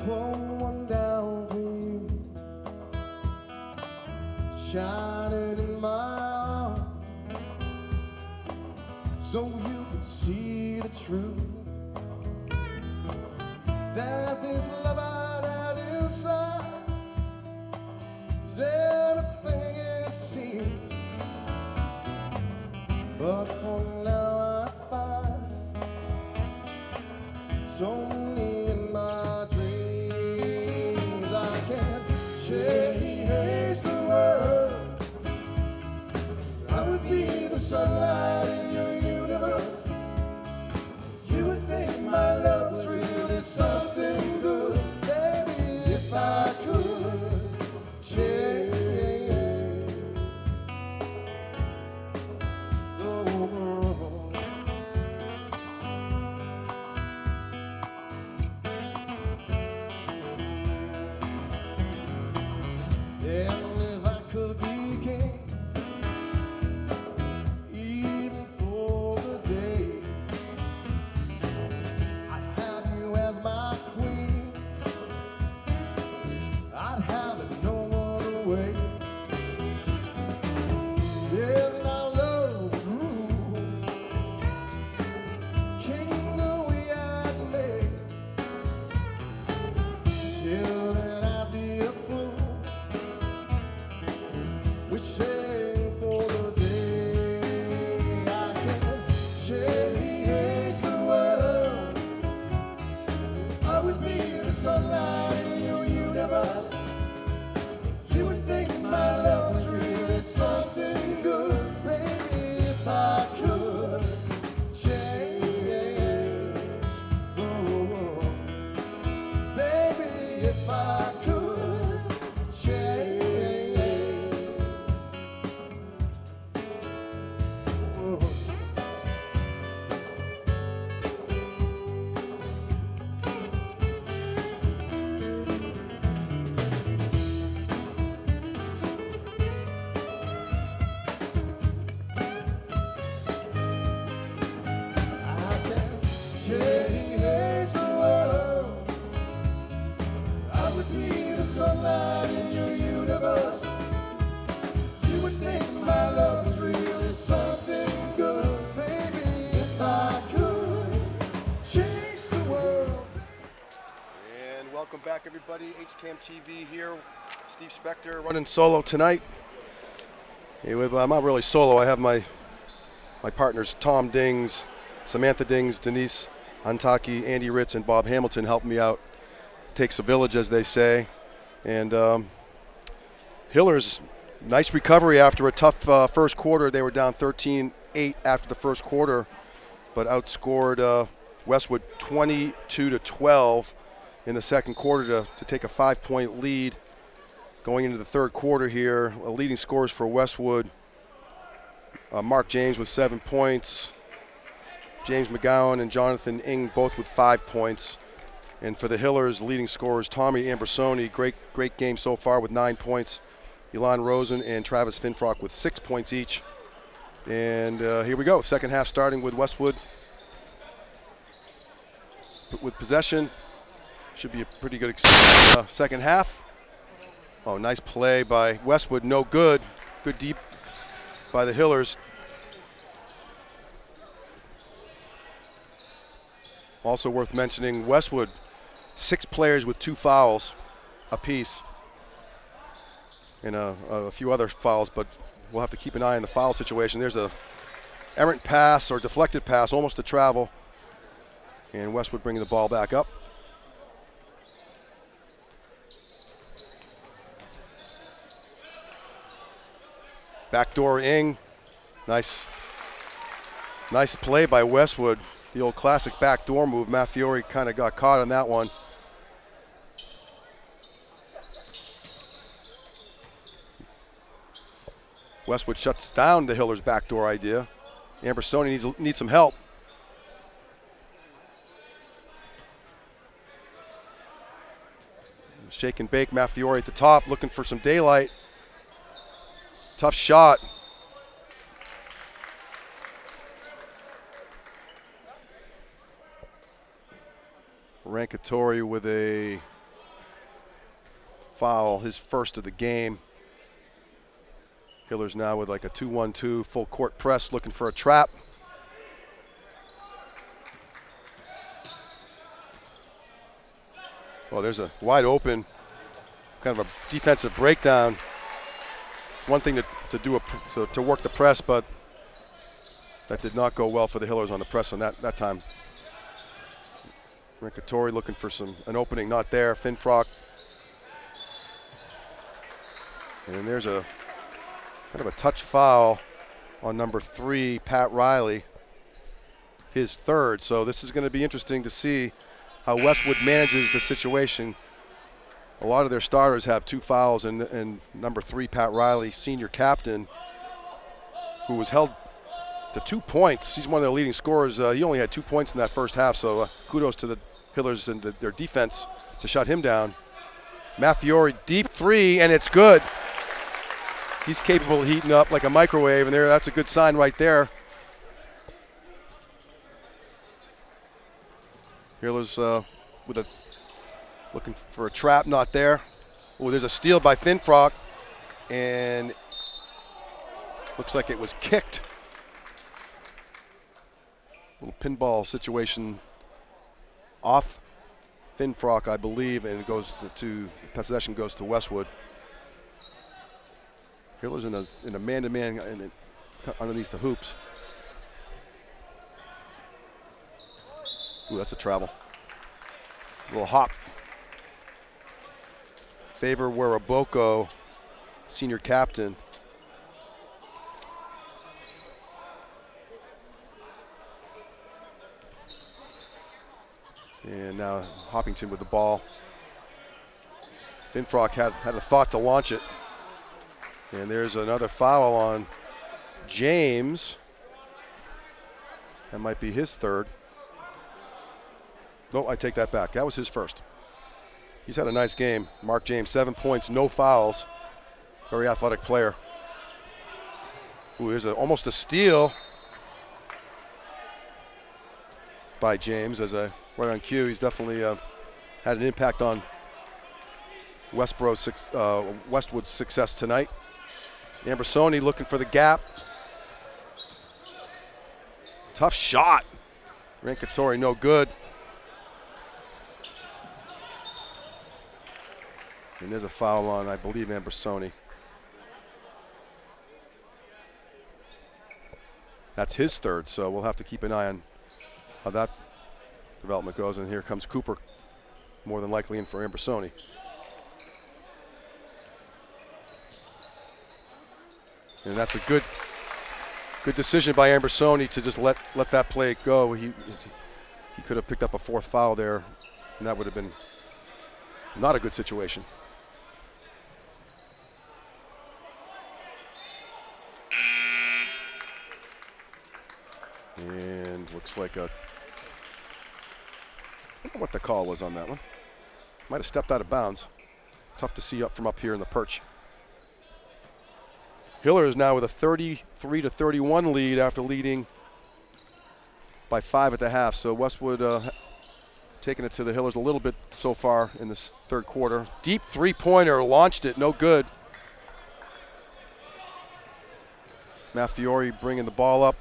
pull one down for you, shine it in my arms, so you can see the truth. that this love I had inside is everything it seems. But for now I find it's only in my dreams. I can't change the world. I would be the sunlight in your universe. You would think my love was really something good. Baby, if I could change the world. And if I could be king, even for the day, I'd have you as my queen. I'd have it no other way. And our love would rule. Kingdom we had made. Till then I'd be a fool, wishing for the day I can change the world. I would be the sunlight in your universe. You would think my love was really something good. Baby, if I could change the world. Baby, if I could change the world. I can change the world. I would be the sunlight in your universe. You would think my love was really something good. Baby, if I could change the world. And welcome back, everybody. HCAM TV here. Steve Spector running solo tonight. Anyway, but I'm not really solo. I have my partners Tom Dings, Samantha Dings, Denise Antaki, Andy Ritz, and Bob Hamilton helping me out. Takes a village, as they say. And Hillers, nice recovery after a tough first quarter. They were down 13-8 after the first quarter, but outscored Westwood 22-12 in the second quarter to take a 5-point lead. Going into the third quarter here, leading scorers for Westwood, Mark James with 7 points, James McGowan and Jonathan Ing both with 5 points. And for the Hillers, leading scorers Tommy Ambersoni, great game so far with 9 points. Elon Rosen and Travis Finfrock with 6 points each. And here we go, second half starting with Westwood with possession. Should be a pretty good second half. Oh, nice play by Westwood, no good. Good deep by the Hillers. Also worth mentioning, Westwood, 6 players with 2 fouls apiece. And a few other fouls, but we'll have to keep an eye on the foul situation. There's a errant pass or deflected pass, almost a travel. And Westwood bringing the ball back up. Backdoor Ing, nice play by Westwood. The old classic backdoor move. Maffiori kind of got caught on that one. Westwood shuts down the Hillers' backdoor idea. Ambersoni needs some help. Shake and bake, Maffiori at the top, looking for some daylight. Tough shot. Rankatori with a foul, his first of the game. Hillers now with like a 2-1-2 full court press, looking for a trap. Well, there's a wide open kind of a defensive breakdown. It's one thing to work the press, but that did not go well for the Hillers on the press on that time. Rinkatori looking for an opening, not there. Finfrock. And there's a kind of a touch foul on number 3, Pat Riley, his third. So this is going to be interesting to see how Westwood manages the situation. A lot of their starters have 2 fouls, and number 3, Pat Riley, senior captain, who was held to 2 points. He's one of their leading scorers. He only had 2 points in that first half, so kudos to the Hillers and their defense to shut him down. Matfiore, deep 3, and it's good. He's capable of heating up like a microwave, and that's a good sign right there. Hillers looking for a trap, not there. Oh, there's a steal by Finfrock, and looks like it was kicked. Little pinball situation off Finfrock, I believe, and it goes possession goes to Westwood. Hillers in a man-to-man underneath the hoops. Ooh, that's a travel. A little hop. Favor Weraboko, senior captain. And now Hoppington with the ball. Finfrock had a thought to launch it. And there's another foul on James. That might be his third. No, I take that back. That was his first. He's had a nice game. Mark James, 7 points, no fouls. Very athletic player. Ooh, here's almost a steal by James right on cue. He's definitely had an impact on Westwood's success tonight. Ambersoni looking for the gap. Tough shot. Rinkatori no good. And there's a foul on, I believe, Ambersoni. That's his third, so we'll have to keep an eye on how that development goes. And here comes Cooper, more than likely in for Ambersoni. And that's a good decision by Ambersoni to just let that play go. He could have picked up a 4th foul there, and that would have been not a good situation. And looks like I don't know what the call was on that one. Might have stepped out of bounds. Tough to see from up here in the perch. Hiller is now with a 33-31 lead after leading by 5 at the half. So Westwood taking it to the Hillers a little bit so far in this third quarter. Deep 3-pointer, launched it, no good. Matfiore bringing the ball up.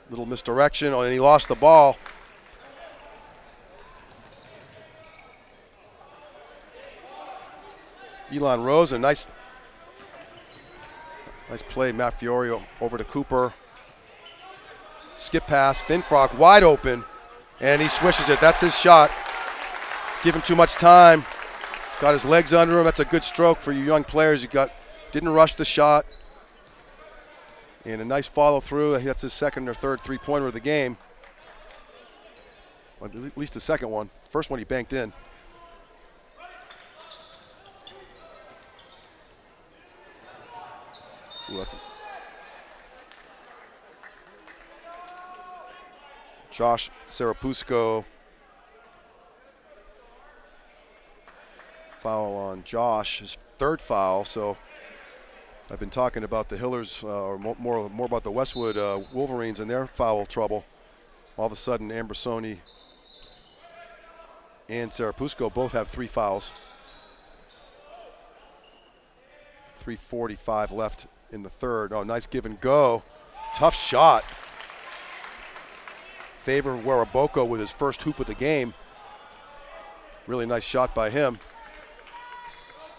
Little misdirection, and he lost the ball. Elon Rosen, nice play. Matfiore over to Cooper. Skip pass, Finfrock wide open, and he swishes it. That's his shot. Give him too much time. Got his legs under him. That's a good stroke for you young players. Didn't rush the shot. And a nice follow through. That's his second or third 3-pointer of the game. Well, at least the second one. First one he banked in. Ooh, Josh Serapusco. Foul on Josh, his 3rd foul. So I've been talking about the Hillers, or more about the Westwood Wolverines and their foul trouble. All of a sudden, Ambersoni and Serapusco both have 3 fouls. 3:45 left in the third. Oh, nice give and go. Tough shot. Favor Weraboko with his first hoop of the game. Really nice shot by him.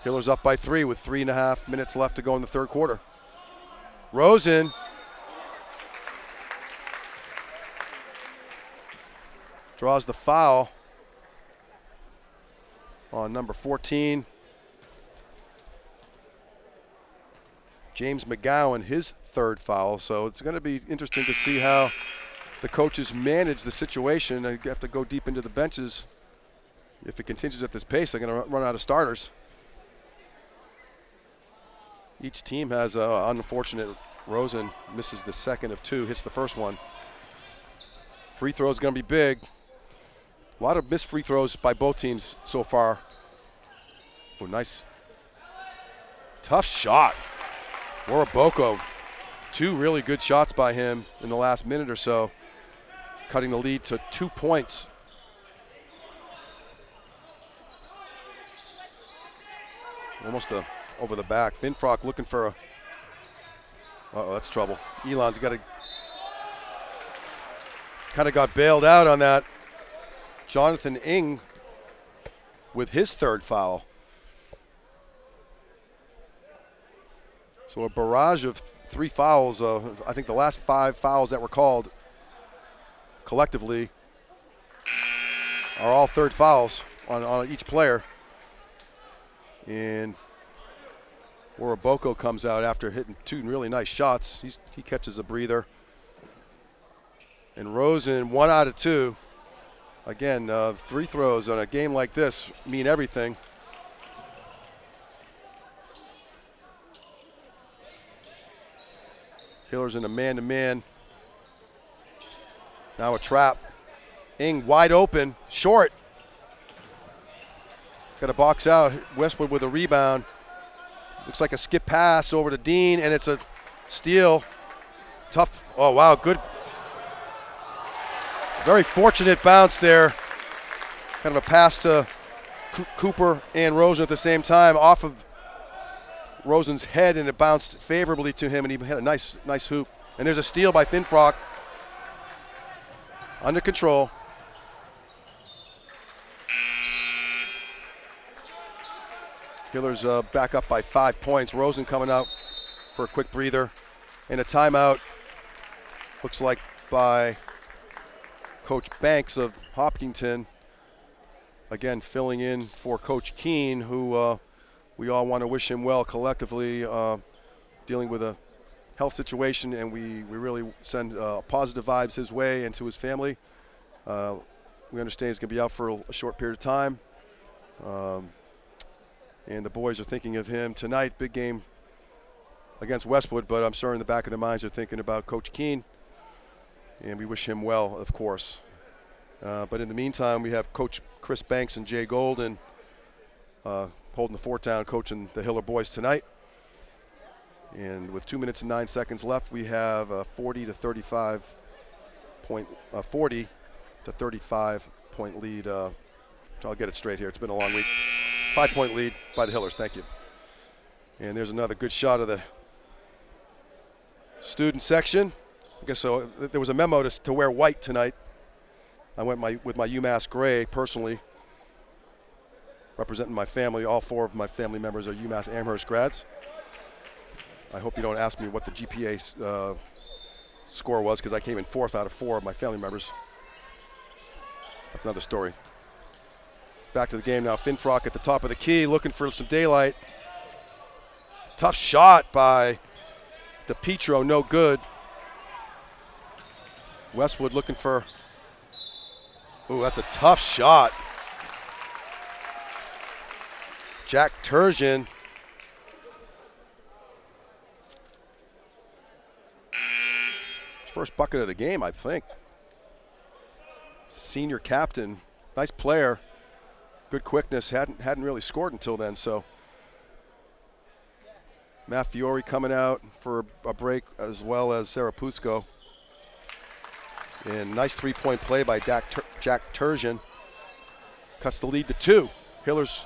Hillers up by 3 with 3.5 minutes left to go in the third quarter. Rosen. Draws the foul on number 14. James McGowan, his third foul. So it's going to be interesting to see how the coaches manage the situation. They have to go deep into the benches. If it continues at this pace, they're going to run out of starters. Each team has an unfortunate. Rosen misses the second of 2, hits the first one. Free throw is going to be big. A lot of missed free throws by both teams so far. Oh, nice. Tough shot. Waraboko. 2 really good shots by him in the last minute or so, cutting the lead to 2 points. Almost over the back. Finfrock looking for a. Uh-oh, that's trouble. Elon's got to. Kind of got bailed out on that. Jonathan Ing with his third foul. So a barrage of 3 fouls. I think the last 5 fouls that were called collectively are all third fouls on each player. And Waraboko comes out after hitting 2 really nice shots. He catches a breather. And Rosen, 1 out of 2. Again, free throws on a game like this mean everything. Hillers in a man-to-man. Now a trap. Ing wide open, short. Got a box out. Westwood with a rebound. Looks like a skip pass over to Dean, and it's a steal. Tough. Oh, wow, good. Very fortunate bounce there. Kind of a pass to Cooper and Rosen at the same time off of Rosen's head, and it bounced favorably to him, and he had a nice hoop. And there's a steal by Finfrock. Under control. Hillers back up by 5 points. Rosen coming out for a quick breather. And a timeout, looks like by Coach Banks of Hopkinton. Again, filling in for Coach Keene, who we all want to wish him well collectively, dealing with a health situation, and we really send positive vibes his way and to his family. We understand he's going to be out for a short period of time. And the boys are thinking of him tonight, big game against Westwood, but I'm sure in the back of their minds they're thinking about Coach Keene, and we wish him well, of course. But in the meantime, we have Coach Chris Banks and Jay Golden holding the fort down, coaching the Hiller boys tonight. And with 2 minutes and 9 seconds left, we have a 40 to 35 point lead. I'll get it straight here. It's been a long week. 5-point lead by the Hillers. Thank you. And there's another good shot of the student section. I guess so. There was a memo to wear white tonight. I went with my UMass gray personally, representing my family. All 4 of my family members are UMass Amherst grads. I hope you don't ask me what the GPA score was, because I came in 4th out of 4 of my family members. That's another story. Back to the game now. Finfrock at the top of the key, looking for some daylight. Tough shot by DePietro, no good. Westwood looking for. Ooh, that's a tough shot. Jack Turgeon. His first bucket of the game, I think. Senior captain, nice player. Good quickness, hadn't really scored until then, so. Matt Fiore coming out for a break, as well as Sarah Pusco. And nice 3-point play by Jack Turgeon. Cuts the lead to 2. Hillers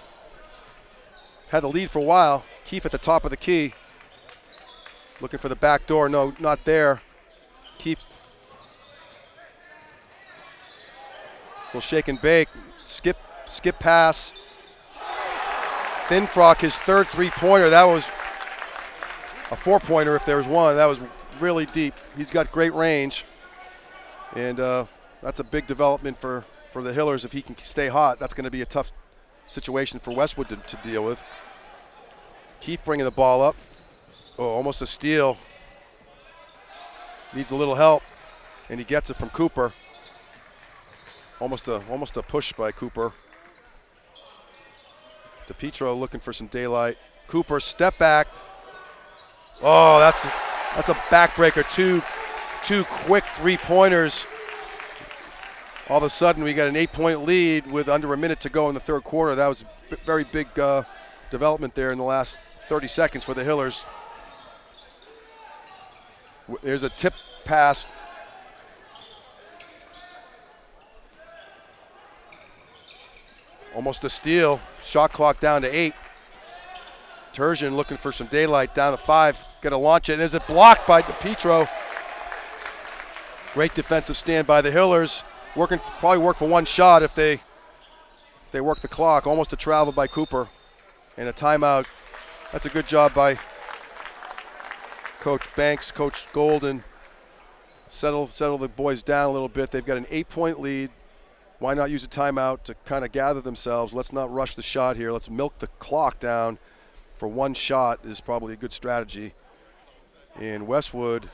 had the lead for a while. Keefe at the top of the key. Looking for the back door, no, not there. Keefe will shake and bake. skip pass. Finfrock, his third three-pointer. That was a four-pointer if there was one. That was really deep. He's got great range. And that's a big development for the Hillers. If he can stay hot, that's going to be a tough situation for Westwood to deal with. Keith bringing the ball up. Oh, almost a steal. Needs a little help, and he gets it from Cooper. Almost a push by Cooper. DePietro looking for some daylight. Cooper, step back. Oh, that's a backbreaker. Two quick three-pointers. All of a sudden, we got an 8-point lead with under a minute to go in the third quarter. That was a very big development there in the last 30 seconds for the Hillers. There's a tip pass. Almost a steal. Shot clock down to 8. Turgeon looking for some daylight down to 5. Got to launch it. And there's a block by DePietro. Great defensive stand by the Hillers. Probably work for one shot if they work the clock. Almost a travel by Cooper. And a timeout. That's a good job by Coach Banks, Coach Golden. Settle the boys down a little bit. They've got an 8-point lead. Why not use a timeout to kind of gather themselves? Let's not rush the shot here. Let's milk the clock down for one shot is probably a good strategy. And Westwood,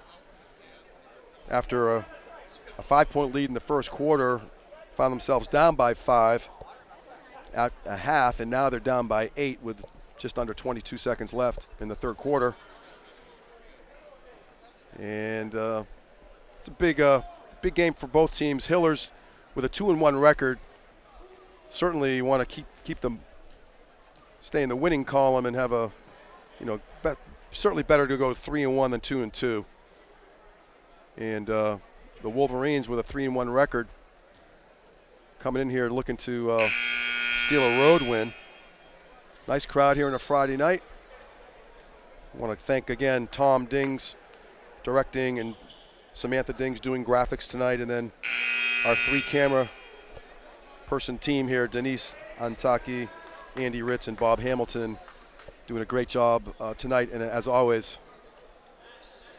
after a 5-point lead in the first quarter, found themselves down by 5 at a half, and now they're down by 8 with just under 22 seconds left in the third quarter. And it's a big game for both teams. Hillers, with a 2-1 record, certainly want to keep them stay in the winning column and have a, certainly better to go 3-1 than 2-2. And the Wolverines with a 3-1 record coming in here looking to steal a road win. Nice crowd here on a Friday night. I want to thank again Tom Dings directing and Samantha Dings doing graphics tonight, and then our 3-camera person team here, Denise Antaki, Andy Ritz, and Bob Hamilton, doing a great job tonight, and as always,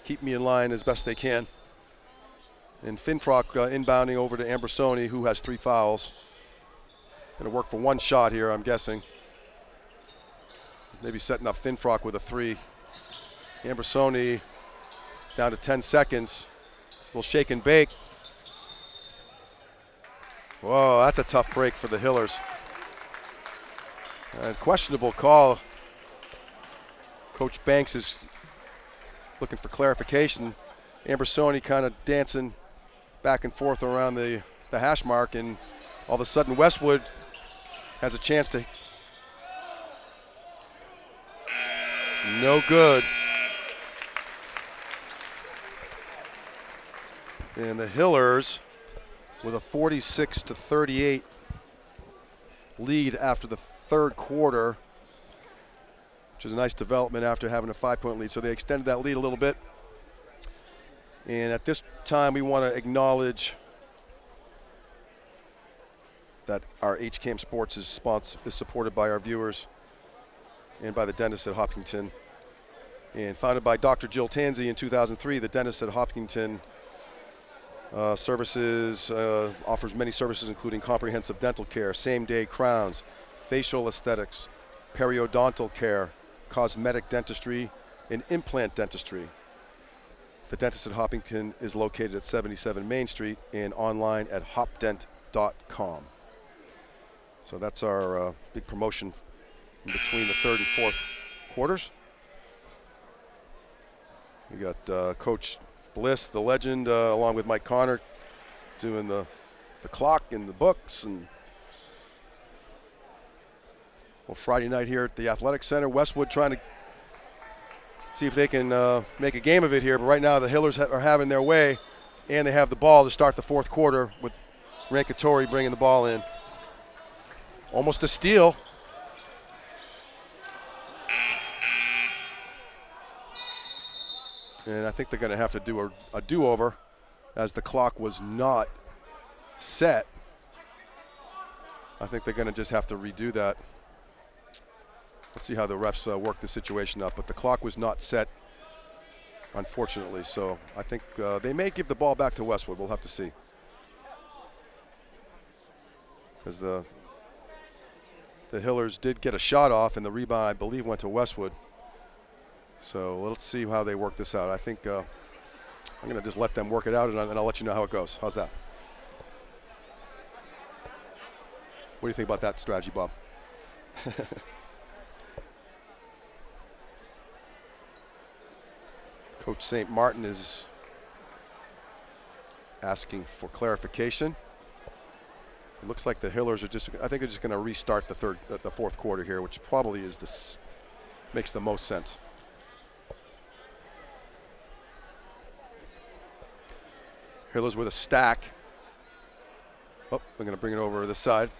keep me in line as best they can. And Finfrock inbounding over to Ambersoni, who has 3 fouls. Going to work for one shot here, I'm guessing. Maybe setting up Finfrock with a 3. Ambersoni down to 10 seconds. Will shake and bake. Whoa, that's a tough break for the Hillers. And questionable call. Coach Banks is looking for clarification. Ambersoni kind of dancing back and forth around the hash mark, and all of a sudden Westwood has a chance to. No good. And the Hillers with a 46-38 lead after the third quarter, which is a nice development after having a 5-point lead. So they extended that lead a little bit. And at this time, we want to acknowledge that our HCAM Sports is supported by our viewers and by the dentist at Hopkinton. And founded by Dr. Jill Tansey in 2003, the dentist at Hopkinton offers many services, including comprehensive dental care, same-day crowns, facial aesthetics, periodontal care, cosmetic dentistry, and implant dentistry. The dentist at Hopkinton is located at 77 Main Street and online at hopdent.com. So that's our big promotion in between the third and fourth quarters. We got Coach Bliss, the legend, along with Mike Connor, doing the clock and the books. And well, Friday night here at the Athletic Center, Westwood trying to see if they can make a game of it here. But right now the Hillers are having their way, and they have the ball to start the fourth quarter with Rankatori bringing the ball in. Almost a steal. And I think they're going to have to do a do-over, as the clock was not set. I think they're going to just have to redo that. Let's see how the refs work the situation up. But the clock was not set, unfortunately. So I think they may give the ball back to Westwood. We'll have to see. Because the Hillers did get a shot off, and the rebound, I believe, went to Westwood. So let's see how they work this out. I think I'm going to just let them work it out, and I'll let you know how it goes. How's that? What do you think about that strategy, Bob? Coach St. Martin is asking for clarification. It looks like the Hillers are I think they're just going to restart the fourth quarter here, which probably makes the most sense. Hillers with a stack. Oh, they're going to bring it over to this side.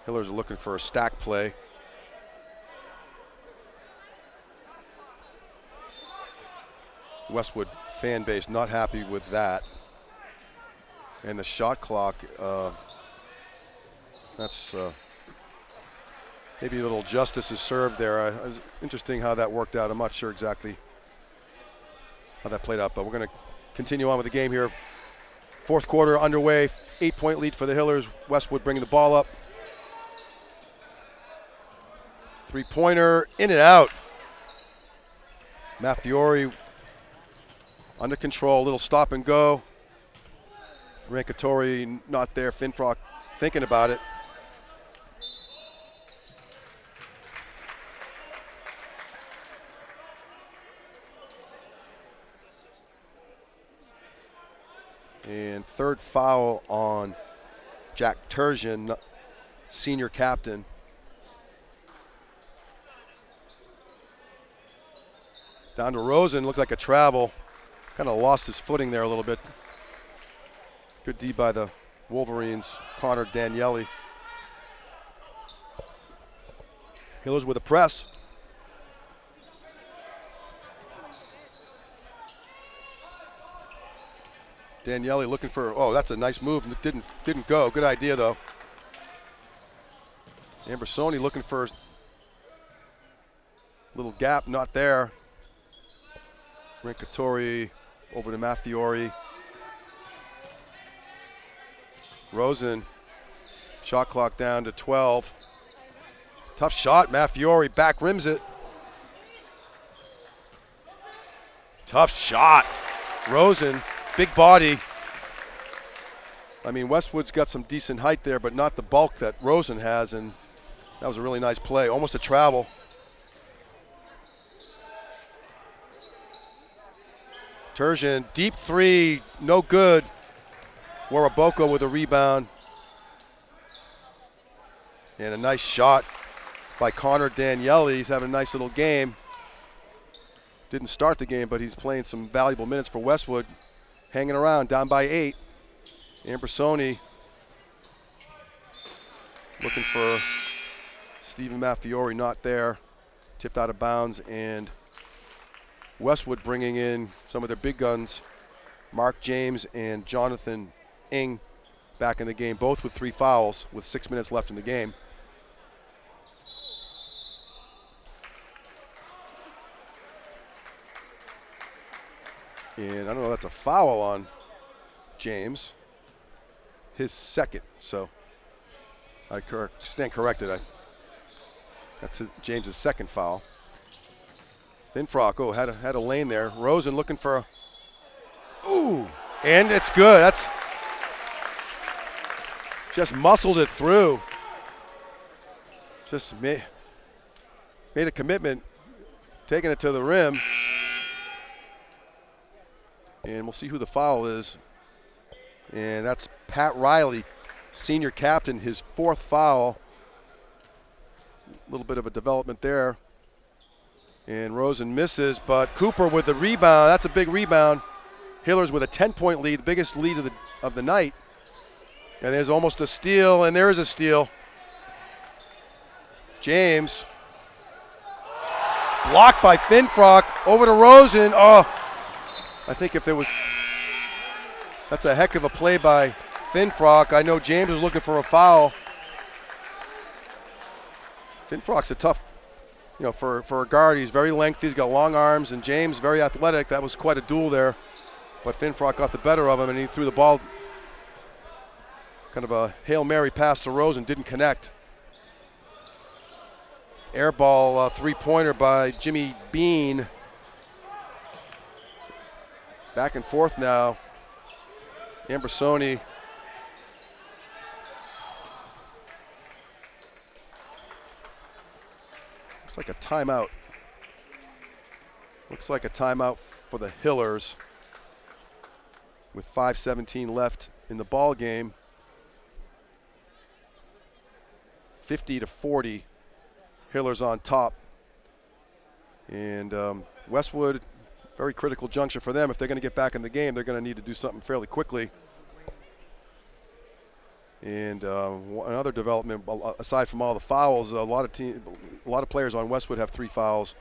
Hillers are looking for a stack play. Westwood fan base not happy with that. And the shot clock, that's maybe a little justice is served there. It was interesting how that worked out. I'm not sure exactly how that played out, but we're going to continue on with the game here. Fourth quarter underway, 8-point lead for the Hillers. Westwood bringing the ball up. Three-pointer, in and out. Maffiori under control, little stop and go. Rankatori not there, Finfrock thinking about it. And third foul on Jack Turgeon, senior captain. Down to Rosen, looked like a travel. Kind of lost his footing there a little bit. Good D by the Wolverines, Connor Daniele. Hillers with a press. Daniele looking for, oh, that's a nice move. Didn't go. Good idea, though. Ambersoni looking for a little gap, not there. Rankatori over to Maffiori. Rosen, shot clock down to 12. Tough shot, Maffiori back rims it. Tough shot. Rosen, big body. I mean, Westwood's got some decent height there, but not the bulk that Rosen has, and that was a really nice play. Almost a travel. Turgeon, deep three, no good. Waraboko with a rebound. And a nice shot by Connor Daniele. He's having a nice little game. Didn't start the game, but he's playing some valuable minutes for Westwood. Hanging around, down by 8. Ambersoni looking for Stephen Maffiori, not there. Tipped out of bounds, and Westwood bringing in some of their big guns, Mark James and Jonathan Ng, back in the game, both with 3 fouls with 6 minutes left in the game. And I don't know, that's a foul on James. His second, so I stand corrected. That's James's second foul. Finfrock, oh, had a lane there. Rosen looking for ooh, and it's good. That's just muscled it through. Just made a commitment, taking it to the rim. And we'll see who the foul is. And that's Pat Riley, senior captain, his 4th foul. A little bit of a development there. And Rosen misses, but Cooper with the rebound. That's a big rebound. Hillers with a 10-point lead, the biggest lead of the night. And there's almost a steal, and there is a steal. James. Blocked by Finfrock. Over to Rosen. Oh, I think if there was That's a heck of a play by Finfrock. I know James was looking for a foul. Finfrock's a tough, for a guard. He's very lengthy. He's got long arms, and James very athletic. That was quite a duel there. But Finfrock got the better of him, and he threw the ball, kind of a Hail Mary pass to Rose, and didn't connect. Air ball three-pointer by Jimmy Bean. Back and forth now. Ambrosoni. Looks like a timeout. Looks like a timeout for the Hillers with 5:17 left in the ball game. 50-40. Hillers on top. And Westwood, very critical juncture for them. If they're going to get back in the game, they're going to need to do something fairly quickly. And another development, aside from all the fouls, a lot of players on Westwood have 3 fouls.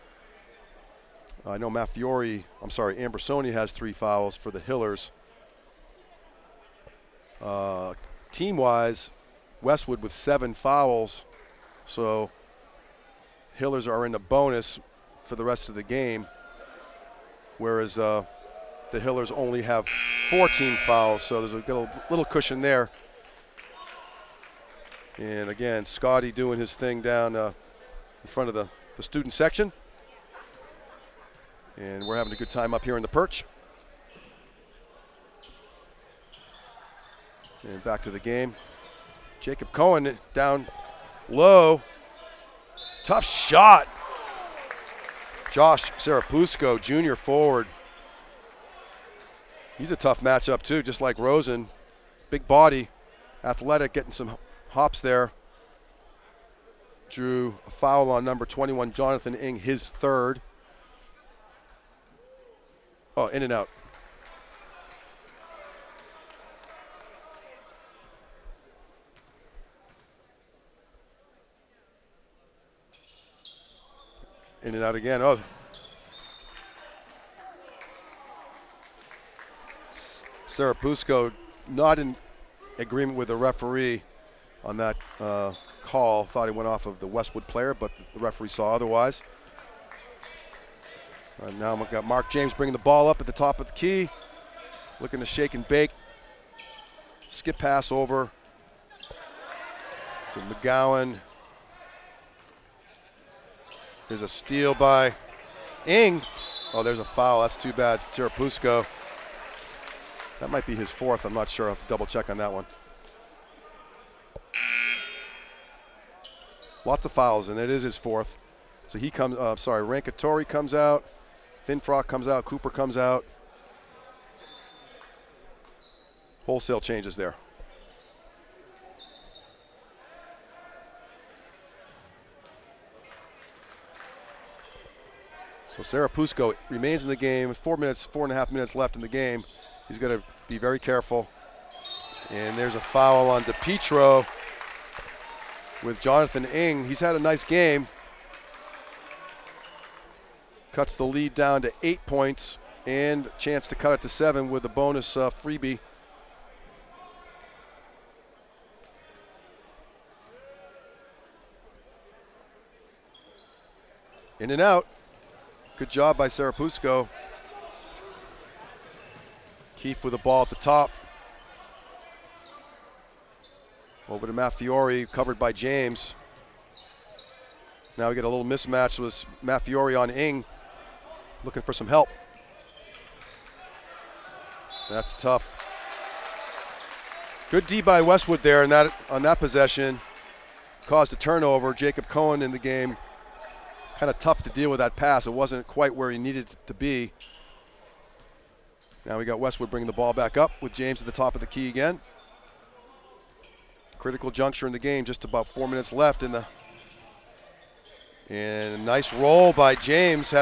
I know Ambrosoni has 3 fouls for the Hillers. Team-wise, Westwood with 7 fouls, so Hillers are in a bonus for the rest of the game, whereas the Hillers only have 14 fouls, so there's a little cushion there. And again, Scotty doing his thing down in front of the student section. And we're having a good time up here in the perch. And back to the game. Jacob Cohen down low. Tough shot. Josh Sarapusko, junior forward. He's a tough matchup too, just like Rosen. Big body, athletic, getting some hops there. Drew a foul on number 21, Jonathan Ing, his 3rd. Oh, in and out. In and out again. Oh. Sarapusko not in agreement with the referee on that call. Thought he went off of the Westwood player, but the referee saw otherwise. Now we've got Mark James bringing the ball up at the top of the key. Looking to shake and bake. Skip pass over to McGowan. There's a steal by Ing. Oh, there's a foul. That's too bad. Sarapusko. That might be his 4th. I'm not sure. I'll have to double check on that one. Lots of fouls, and it is his 4th. So he comes, Rankatori comes out. Finfrock comes out. Cooper comes out. Wholesale changes there. So Sarapusko remains in the game. 4.5 minutes left in the game. He's going to be very careful. And there's a foul on DePietro with Jonathan Ing. He's had a nice game. Cuts the lead down to 8 points and a chance to cut it to 7 with a bonus freebie. In and out. Good job by Sarapusko. Keefe with the ball at the top. Over to Matfiore, covered by James. Now we get a little mismatch with Matfiore on Ing, looking for some help. That's tough. Good D by Westwood there on that possession. Caused a turnover. Jacob Cohen in the game. Kind of tough to deal with that pass. It wasn't quite where he needed it to be. Now we got Westwood bringing the ball back up with James at the top of the key again. Critical juncture in the game, just about 4 minutes left and a nice roll by James. He's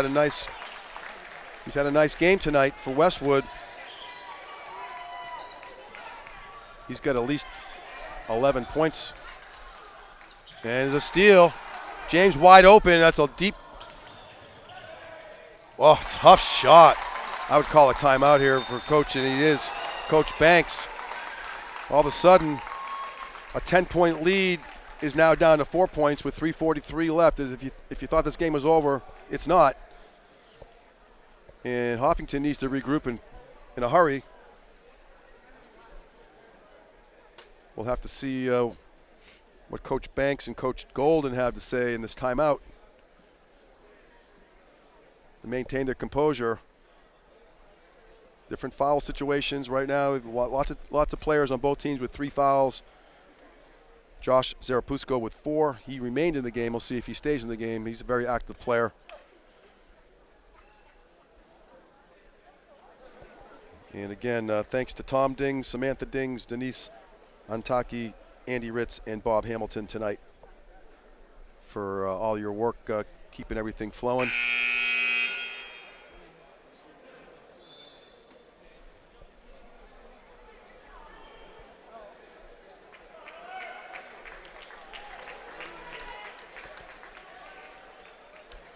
had a nice game tonight for Westwood. He's got at least 11 points. And there's a steal. James wide open. That's a deep. Oh, tough shot. I would call a timeout here for coach, and he is Coach Banks. All of a sudden, a 10-point lead is now down to 4 points with 3:43 left. As if you thought this game was over, it's not. And Hopkinton needs to regroup in a hurry. We'll have to see what Coach Banks and Coach Golden have to say in this timeout to maintain their composure. Different foul situations right now. Lots of players on both teams with 3 fouls. Josh Zarapusco with 4. He remained in the game. We'll see if he stays in the game. He's a very active player. And again, thanks to Tom Dings, Samantha Dings, Denise Antaki, Andy Ritz, and Bob Hamilton tonight for all your work keeping everything flowing.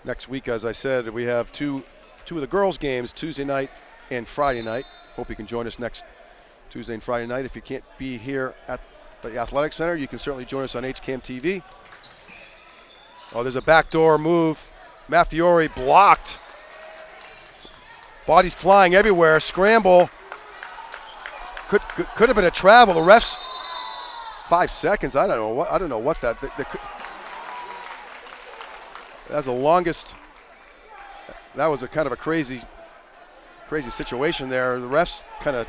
Next week, as I said, we have two of the girls' games, Tuesday night and Friday night. Hope you can join us next Tuesday and Friday night. If you can't be here at the Athletic Center, you can certainly join us on HCAM TV. Oh, there's a backdoor move. Maffiori blocked. Bodies flying everywhere. Scramble. Could have been a travel. The refs, 5 seconds. I don't know what that. That's the longest. That was a kind of a crazy situation there. The refs kind of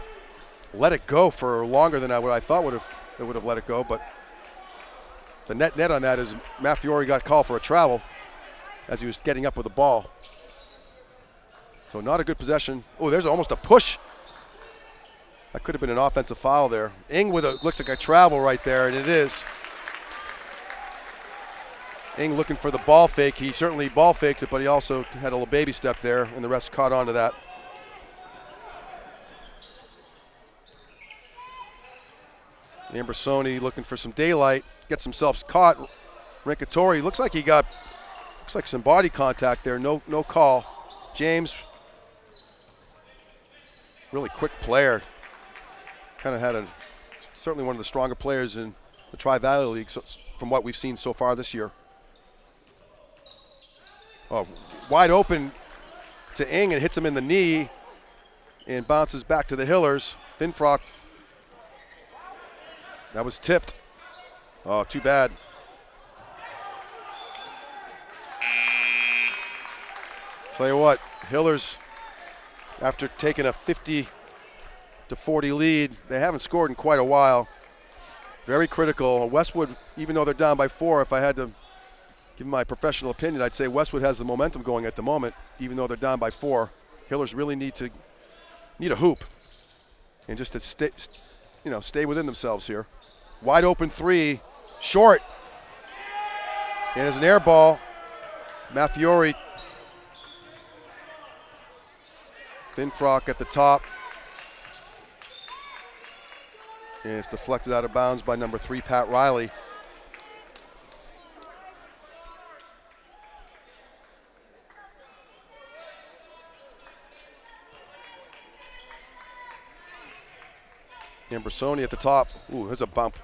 let it go for longer than what I thought they would have let it go. But the net on that is Maffiori got called for a travel as he was getting up with the ball. So not a good possession. Oh, there's almost a push. That could have been an offensive foul there. Ing with looks like a travel right there, and it is. Ing looking for the ball fake. He certainly ball faked it, but he also had a little baby step there, and the refs caught on to that. Ambersoni looking for some daylight, gets himself caught. Rinkatori looks like some body contact there. No call. James, really quick player. Kind of had certainly one of the stronger players in the Tri-Valley League from what we've seen so far this year. Oh, wide open to Ing and hits him in the knee and bounces back to the Hillers. Finfrock. That was tipped. Oh, too bad. Tell you what, Hillers, after taking a 50-40 lead, they haven't scored in quite a while. Very critical. Westwood, even though they're down by 4, if I had to give my professional opinion, I'd say Westwood has the momentum going at the moment, even though they're down by 4. Hillers really need a hoop and just to stay within themselves here. Wide open 3, short. And as an air ball, Maffiori. Finfrock at the top. And it's deflected out of bounds by number 3, Pat Riley. Ambersoni at the top. Ooh, there's a bump.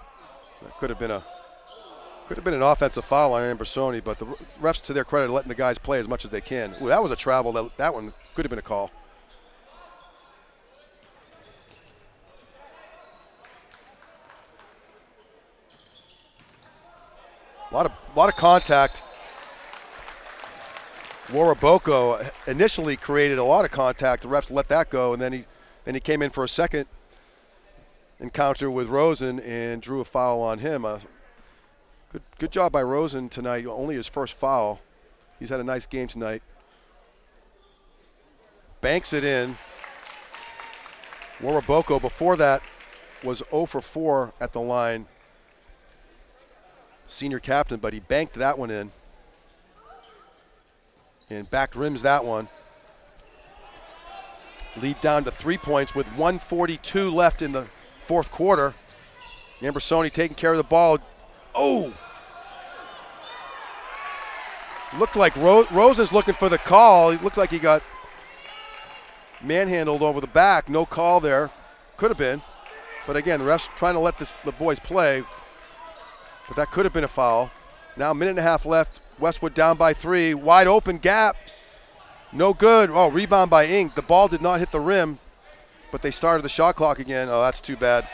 That could have been an offensive foul on Ambersoni, but the refs, to their credit, are letting the guys play as much as they can. Ooh, that was a travel. That one could have been a call. A lot of contact. Waraboko initially created a lot of contact. The refs let that go, and then he came in for a second encounter with Rosen and drew a foul on him. Good job by Rosen tonight. Only his first foul. He's had a nice game tonight. Banks it in. Waraboko before that was 0 for 4 at the line. Senior captain, but he banked that one in. And back rims that one. Lead down to 3 points with 1:42 left in the fourth quarter. Ambersoni taking care of the ball. Oh! Looked like Rosen's looking for the call. He looked like he got manhandled over the back. No call there. Could have been. But again, the refs trying to let the boys play. But that could have been a foul. Now a minute and a half left. Westwood down by 3. Wide open gap. No good. Oh, rebound by Ing. The ball did not hit the rim, but they started the shot clock again. Oh, that's too bad.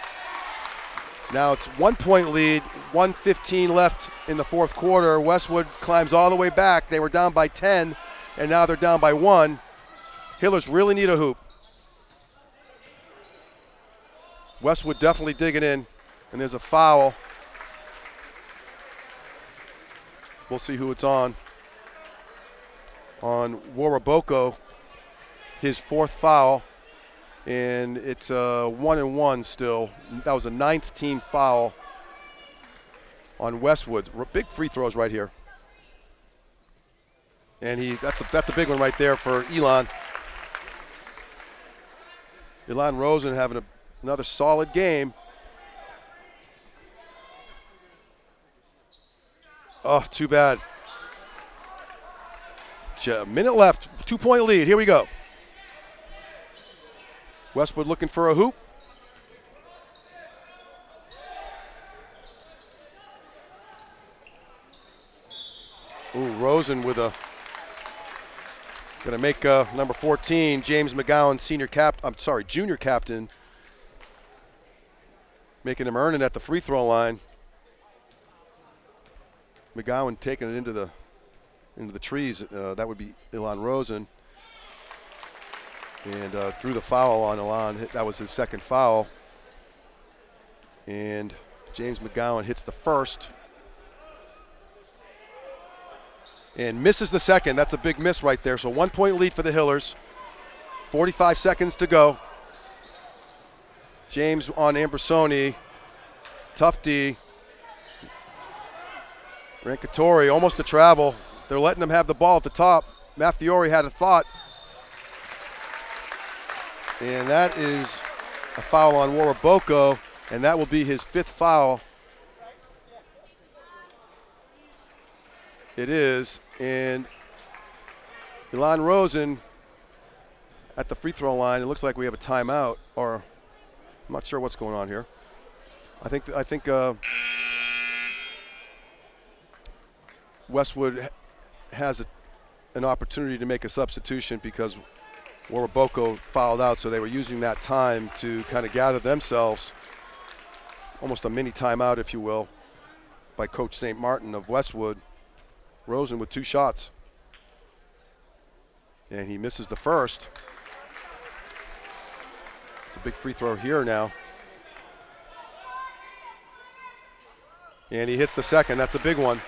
Now it's 1 point lead, 1:15 left in the fourth quarter. Westwood climbs all the way back. They were down by 10, and now they're down by 1. Hillers really need a hoop. Westwood definitely digging in, and there's a foul. We'll see who it's on Waraboko, his 4th foul, and it's 1-1 still. That was a 9th team foul on Westwood. Big free throws right here, and that's a big one right there for Elon. Elon Rosen having another solid game. Oh, too bad. A minute left, 2 point lead. Here we go. Westwood looking for a hoop. Ooh, Rosen with gonna make number 14, James McGowan, junior captain, making him earn it at the free throw line. McGowan taking it into the trees. That would be Elon Rosen. And drew the foul on Elon. That was his 2nd foul. And James McGowan hits the first. And misses the second. That's a big miss right there. So 1 point lead for the Hillers. 45 seconds to go. James on Ambersoni. Tough D. Rankatori almost to travel. They're letting him have the ball at the top. Maffiori had a thought. And that is a foul on Waraboko, and that will be his 5th foul. It is, and Elon Rosen at the free throw line. It looks like we have a timeout, or I'm not sure what's going on here. I think Westwood has an opportunity to make a substitution because Waraboko fouled out, so they were using that time to kind of gather themselves. Almost a mini timeout, if you will, by Coach St. Martin of Westwood. Rosen with 2 shots. And he misses the first. It's a big free throw here now. And he hits the second. That's a big one.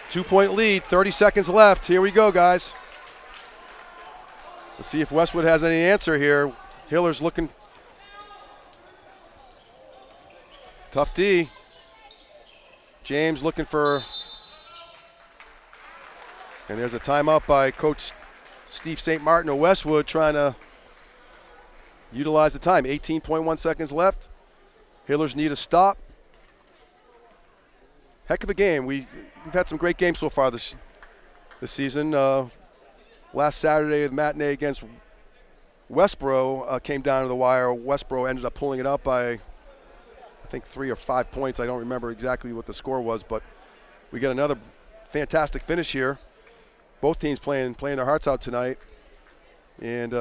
2 point lead, 30 seconds left. Here we go, guys. Let's see if Westwood has any answer here. Hiller's looking. Tough D. James looking for. And there's a timeout by Coach Steve St. Martin of Westwood trying to utilize the time. 18.1 seconds left. Hillers need a stop. Heck of a game. We've had some great games so far this season. Last Saturday, the matinee against Westboro came down to the wire. Westboro ended up pulling it up by, I think, 3 or 5 points. I don't remember exactly what the score was, but we got another fantastic finish here. Both teams playing their hearts out tonight. And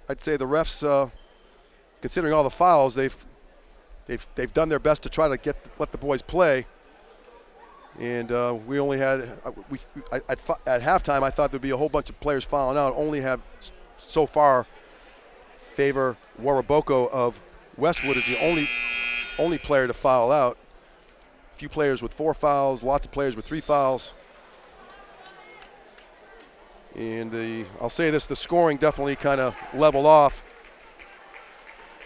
I'd say the refs, considering all the fouls, they've done their best to try to let the boys play. And we only had at halftime. I thought there'd be a whole bunch of players fouling out. Only have so far favor Waraboko of Westwood is the only player to foul out. A few players with 4 fouls, lots of players with 3 fouls. And I'll say this: the scoring definitely kind of leveled off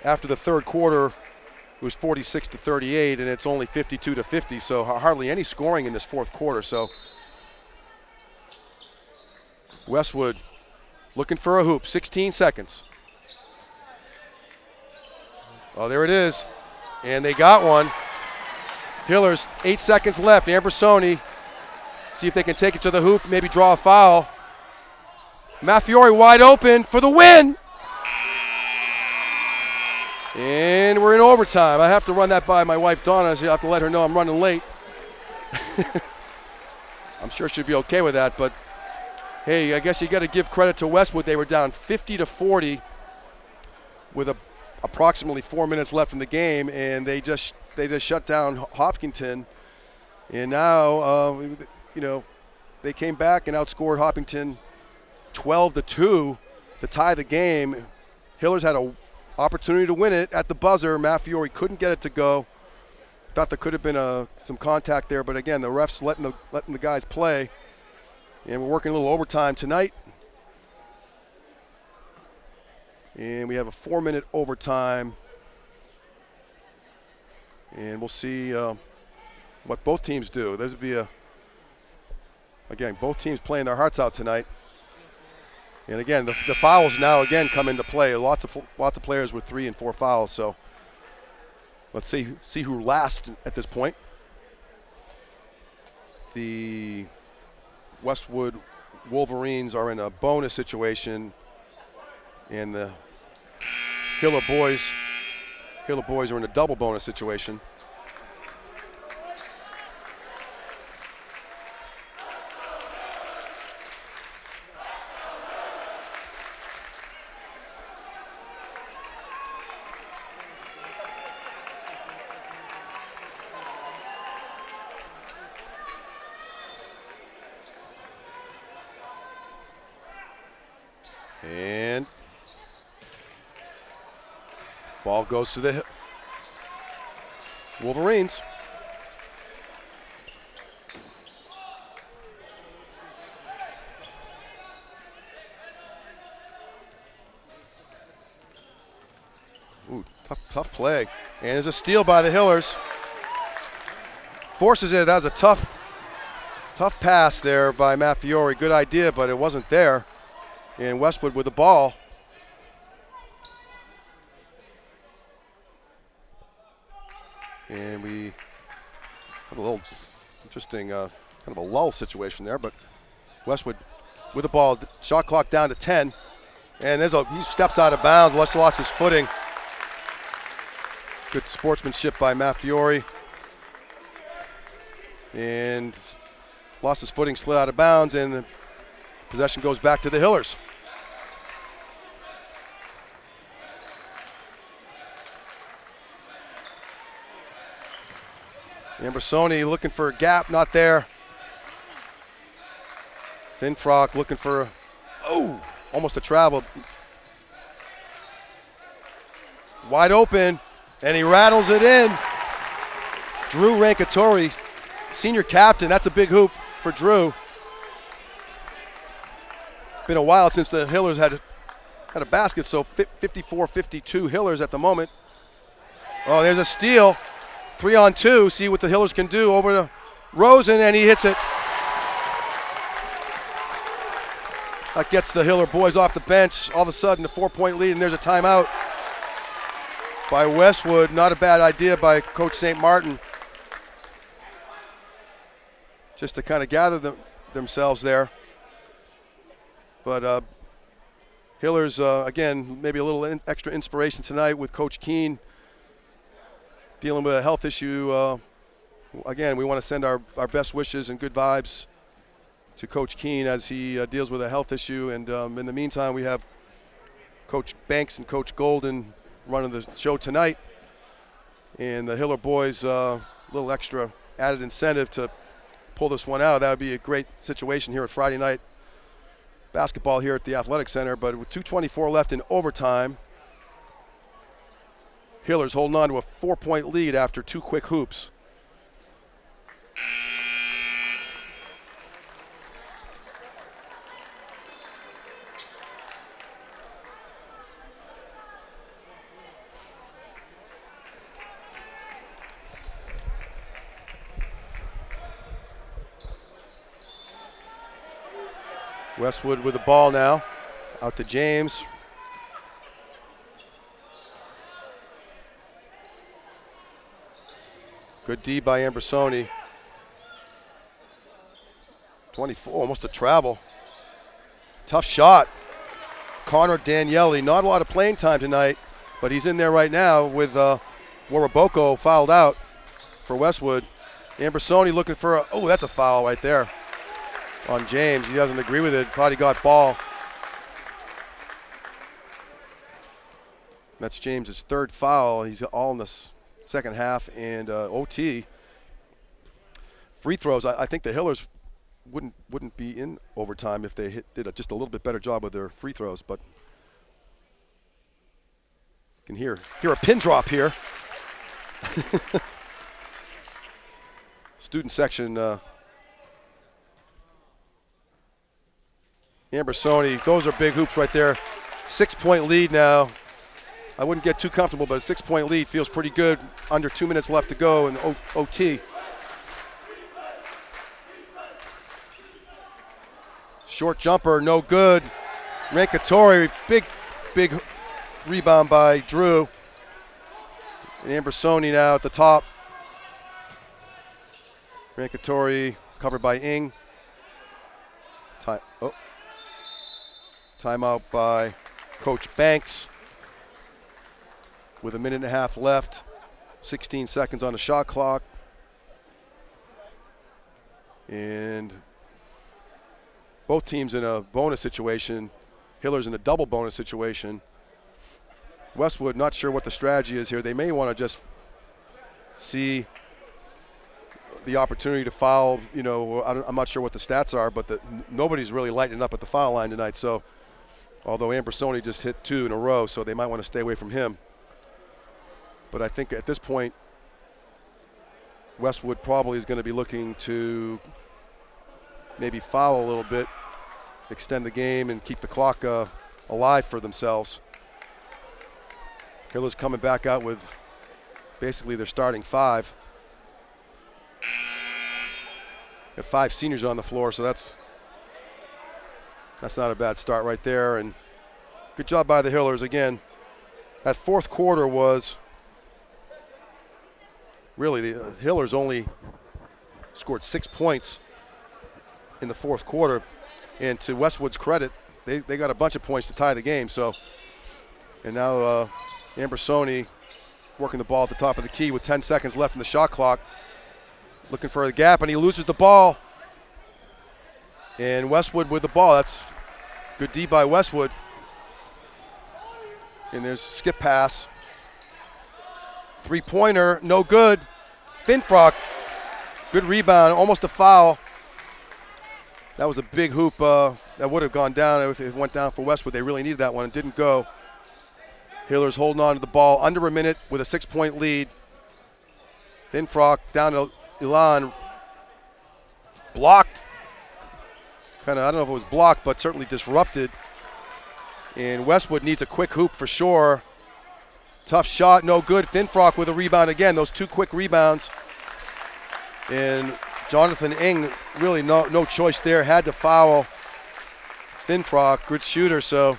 after the third quarter. It was 46-38, and it's only 52-50, so hardly any scoring in this fourth quarter. So Westwood looking for a hoop, 16 seconds. Oh, there it is, and they got one. Hillers, 8 seconds left. Ambersoni, see if they can take it to the hoop, maybe draw a foul. Maffiori wide open for the win. And we're in overtime. I have to run that by my wife, Donna, so I have to let her know I'm running late. I'm sure she'll be okay with that, but hey, I guess you got to give credit to Westwood. They were down 50-40 with approximately 4 minutes left in the game, and they just shut down Hopkinton. And now, they came back and outscored Hopkinton 12-2 to tie the game. Hillers had an opportunity to win it at the buzzer. Matt Fiore couldn't get it to go. Thought there could have been some contact there, but again, the refs letting the guys play. And we're working a little overtime tonight. And we have a 4-minute overtime. And we'll see what both teams do. This would be again, both teams playing their hearts out tonight. And again, the fouls now again come into play. Lots of players with 3 and 4 fouls. So let's see who lasts at this point. The Westwood Wolverines are in a bonus situation, and the Hiller boys are in a double bonus situation. And ball goes to the Wolverines. Ooh, tough play. And there's a steal by the Hillers. Forces it. That was a tough pass there by Matt Fiore. Good idea, but it wasn't there. And Westwood with the ball. And we have a little interesting kind of a lull situation there, but Westwood with the ball, shot clock down to 10. And he steps out of bounds, lost his footing. Good sportsmanship by Matt Fiore. And lost his footing, slid out of bounds, and the possession goes back to the Hillers. Ambersoni looking for a gap, not there. Finfrock looking for almost a travel. Wide open, and he rattles it in. Drew Rankatori, senior captain, that's a big hoop for Drew. Been a while since the Hillers had a basket, so 54-52 Hillers at the moment. Oh, there's a steal. 3-on-2, see what the Hillers can do over to Rosen, and he hits it. That gets the Hiller boys off the bench. All of a sudden, a 4-point lead, and there's a timeout by Westwood. Not a bad idea by Coach St. Martin. Just to kind of gather themselves there. But Hillers, again, maybe a little extra inspiration tonight with Coach Keene dealing with a health issue. Again, we want to send our best wishes and good vibes to Coach Keene as he deals with a health issue. And in the meantime, we have Coach Banks and Coach Golden running the show tonight. And the Hiller boys, a little extra added incentive to pull this one out. That would be a great situation here at Friday night basketball here at the Athletic Center. But with 2:24 left in overtime, Hillers holding on to a 4-point lead after 2 quick hoops. Westwood with the ball now, out to James. Good D by Ambersoni. 24, almost a travel. Tough shot. Connor Daniele, not a lot of playing time tonight. but he's in there right now with Waraboko fouled out for Westwood. Ambersoni looking for that's a foul right there on James. He doesn't agree with it. Thought he got ball. That's James's third foul. He's all in the second half, and OT. Free throws. I think the Hillers wouldn't be in overtime if they did just a little bit better job with their free throws. But you can hear a pin drop here. Student section. Ambersoni. Those are big hoops right there. 6-point lead now. I wouldn't get too comfortable, but a 6-point lead feels pretty good. Under 2 minutes left to go in OT. Short jumper, no good. Rankatori, big rebound by Drew. And Ambersoni now at the top. Rankatori covered by Ing. Timeout by Coach Banks. With a minute and a half left, 16 seconds on the shot clock. And both teams in a bonus situation. Hiller's in a double bonus situation. Westwood, not sure what the strategy is here. They may want to just see the opportunity to foul. I'm not sure what the stats are, but nobody's really lighting up at the foul line tonight. So, although Ambersoni just hit 2 in a row, so they might want to stay away from him. But I think at this point, Westwood probably is going to be looking to maybe foul a little bit, extend the game, and keep the clock alive for themselves. Hiller's coming back out with basically their starting 5. Got 5 seniors on the floor, so that's not a bad start right there. And good job by the Hillers again. That fourth quarter was really, the Hillers only scored 6 points in the fourth quarter. And to Westwood's credit, they got a bunch of points to tie the game. So, and now Ambersoni working the ball at the top of the key with 10 seconds left in the shot clock. Looking for the gap, and he loses the ball. And Westwood with the ball. That's good D by Westwood. And there's a skip pass. Three-pointer, no good. Finfrock, good rebound, almost a foul. That was a big hoop that would have gone down if it went down for Westwood. They really needed that one. It didn't go. Hillers holding on to the ball under a minute with a 6-point lead. Finfrock down to Ilan. Blocked. I don't know if it was blocked, but certainly disrupted. And Westwood needs a quick hoop for sure. Tough shot, no good. Finfrock with a rebound again. Those 2 quick rebounds. And Jonathan Ing, really no choice there. Had to foul Finfrock. Good shooter, so.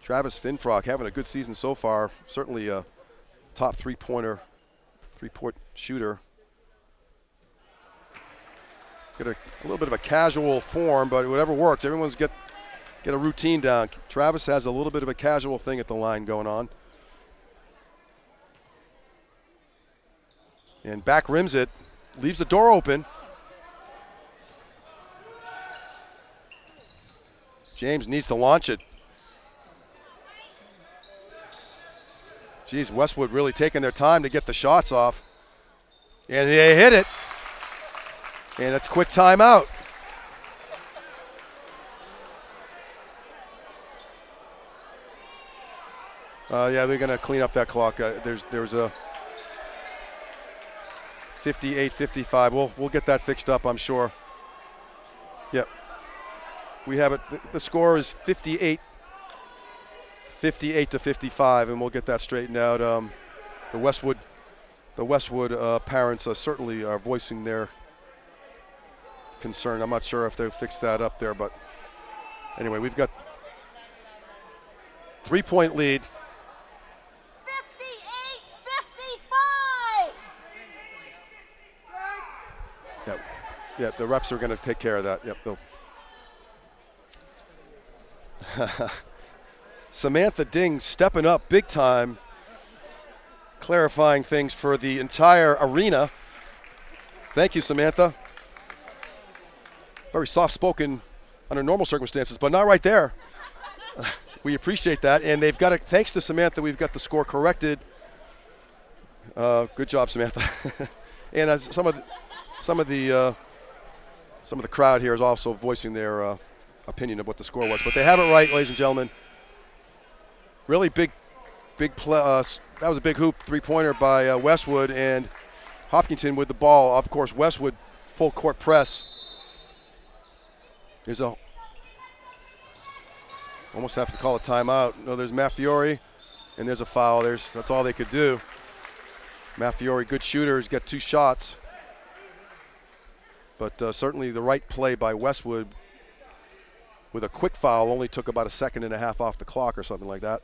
Travis Finfrock having a good season so far. Certainly a top three-point shooter. Get a little bit of a casual form, but whatever works. Everyone's get a routine down. Travis has a little bit of a casual thing at the line going on. And back rims it, leaves the door open. James needs to launch it. Geez, Westwood really taking their time to get the shots off. And they hit it. And it's quick timeout. Yeah, they're going to clean up that clock. There's a 58-55. We'll get that fixed up, I'm sure. Yep. We have it. The score is 58 to 55, and we'll get that straightened out. The Westwood parents certainly are voicing their concern. I'm not sure if they'll fix that up there, but anyway, we've got 3-point lead. 58-55. Yeah, the refs are going to take care of that. Yep. Samantha Ding stepping up big time, clarifying things for the entire arena. Thank you, Samantha. Very soft-spoken under normal circumstances, but not right there. We appreciate that, and they've got it. Thanks to Samantha, we've got the score corrected. Good job, Samantha. And some of the crowd here is also voicing their opinion of what the score was, but they have it right, ladies and gentlemen. Really big play. That was a big hoop three-pointer by Westwood, and Hopkinton with the ball. Of course, Westwood full court press. There's almost have to call a timeout. No, there's Maffiori, and there's a foul. That's all they could do. Maffiori, good shooter, has got 2 shots. But certainly the right play by Westwood with a quick foul only took about a second and a half off the clock or something like that.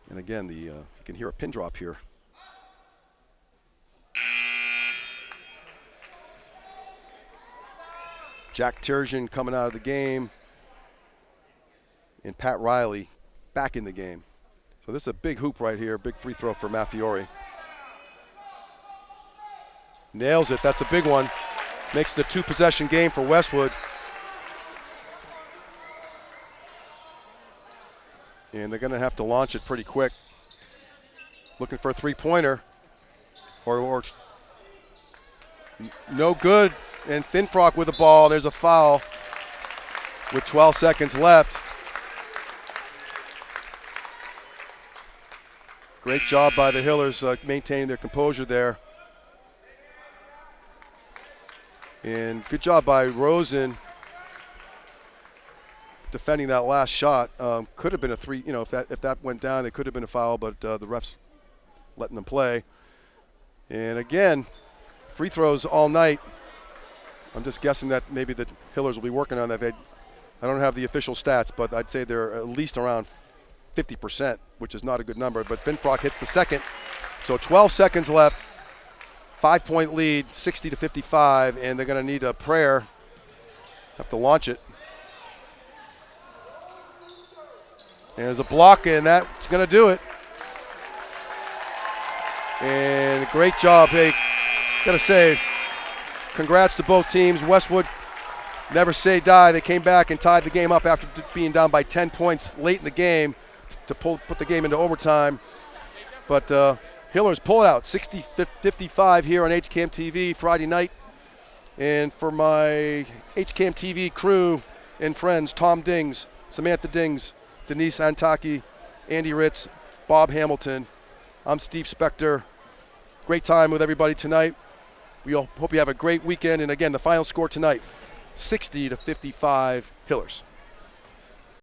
And again, you can hear a pin drop here. Jack Terzian coming out of the game, and Pat Riley back in the game. So this is a big hoop right here, big free throw for Maffiori. Nails it, that's a big one. Makes the 2-possession game for Westwood. And they're gonna have to launch it pretty quick. Looking for a three-pointer, or no good. And Finfrock with the ball. There's a foul with 12 seconds left. Great job by the Hillers maintaining their composure there. And good job by Rosen defending that last shot. Could have been a 3, if that went down, it could have been a foul, but the refs letting them play. And again, free throws all night. I'm just guessing that maybe the Hillers will be working on that. I don't have the official stats, but I'd say they're at least around 50%, which is not a good number. But Finfrock hits the second. So 12 seconds left. 5-point lead, 60-55, and they're going to need a prayer. Have to launch it. And there's a block, and that's going to do it. And great job. Hey, got to say, congrats to both teams. Westwood, never say die. They came back and tied the game up after being down by 10 points late in the game to put the game into overtime. But Hillers pull it out, 60-55 here on HCAM TV Friday night. And for my HCAM TV crew and friends, Tom Dings, Samantha Dings, Denise Antaki, Andy Ritz, Bob Hamilton, I'm Steve Spector. Great time with everybody tonight. We all hope you have a great weekend. And again, the final score tonight, 60-55 Hillers.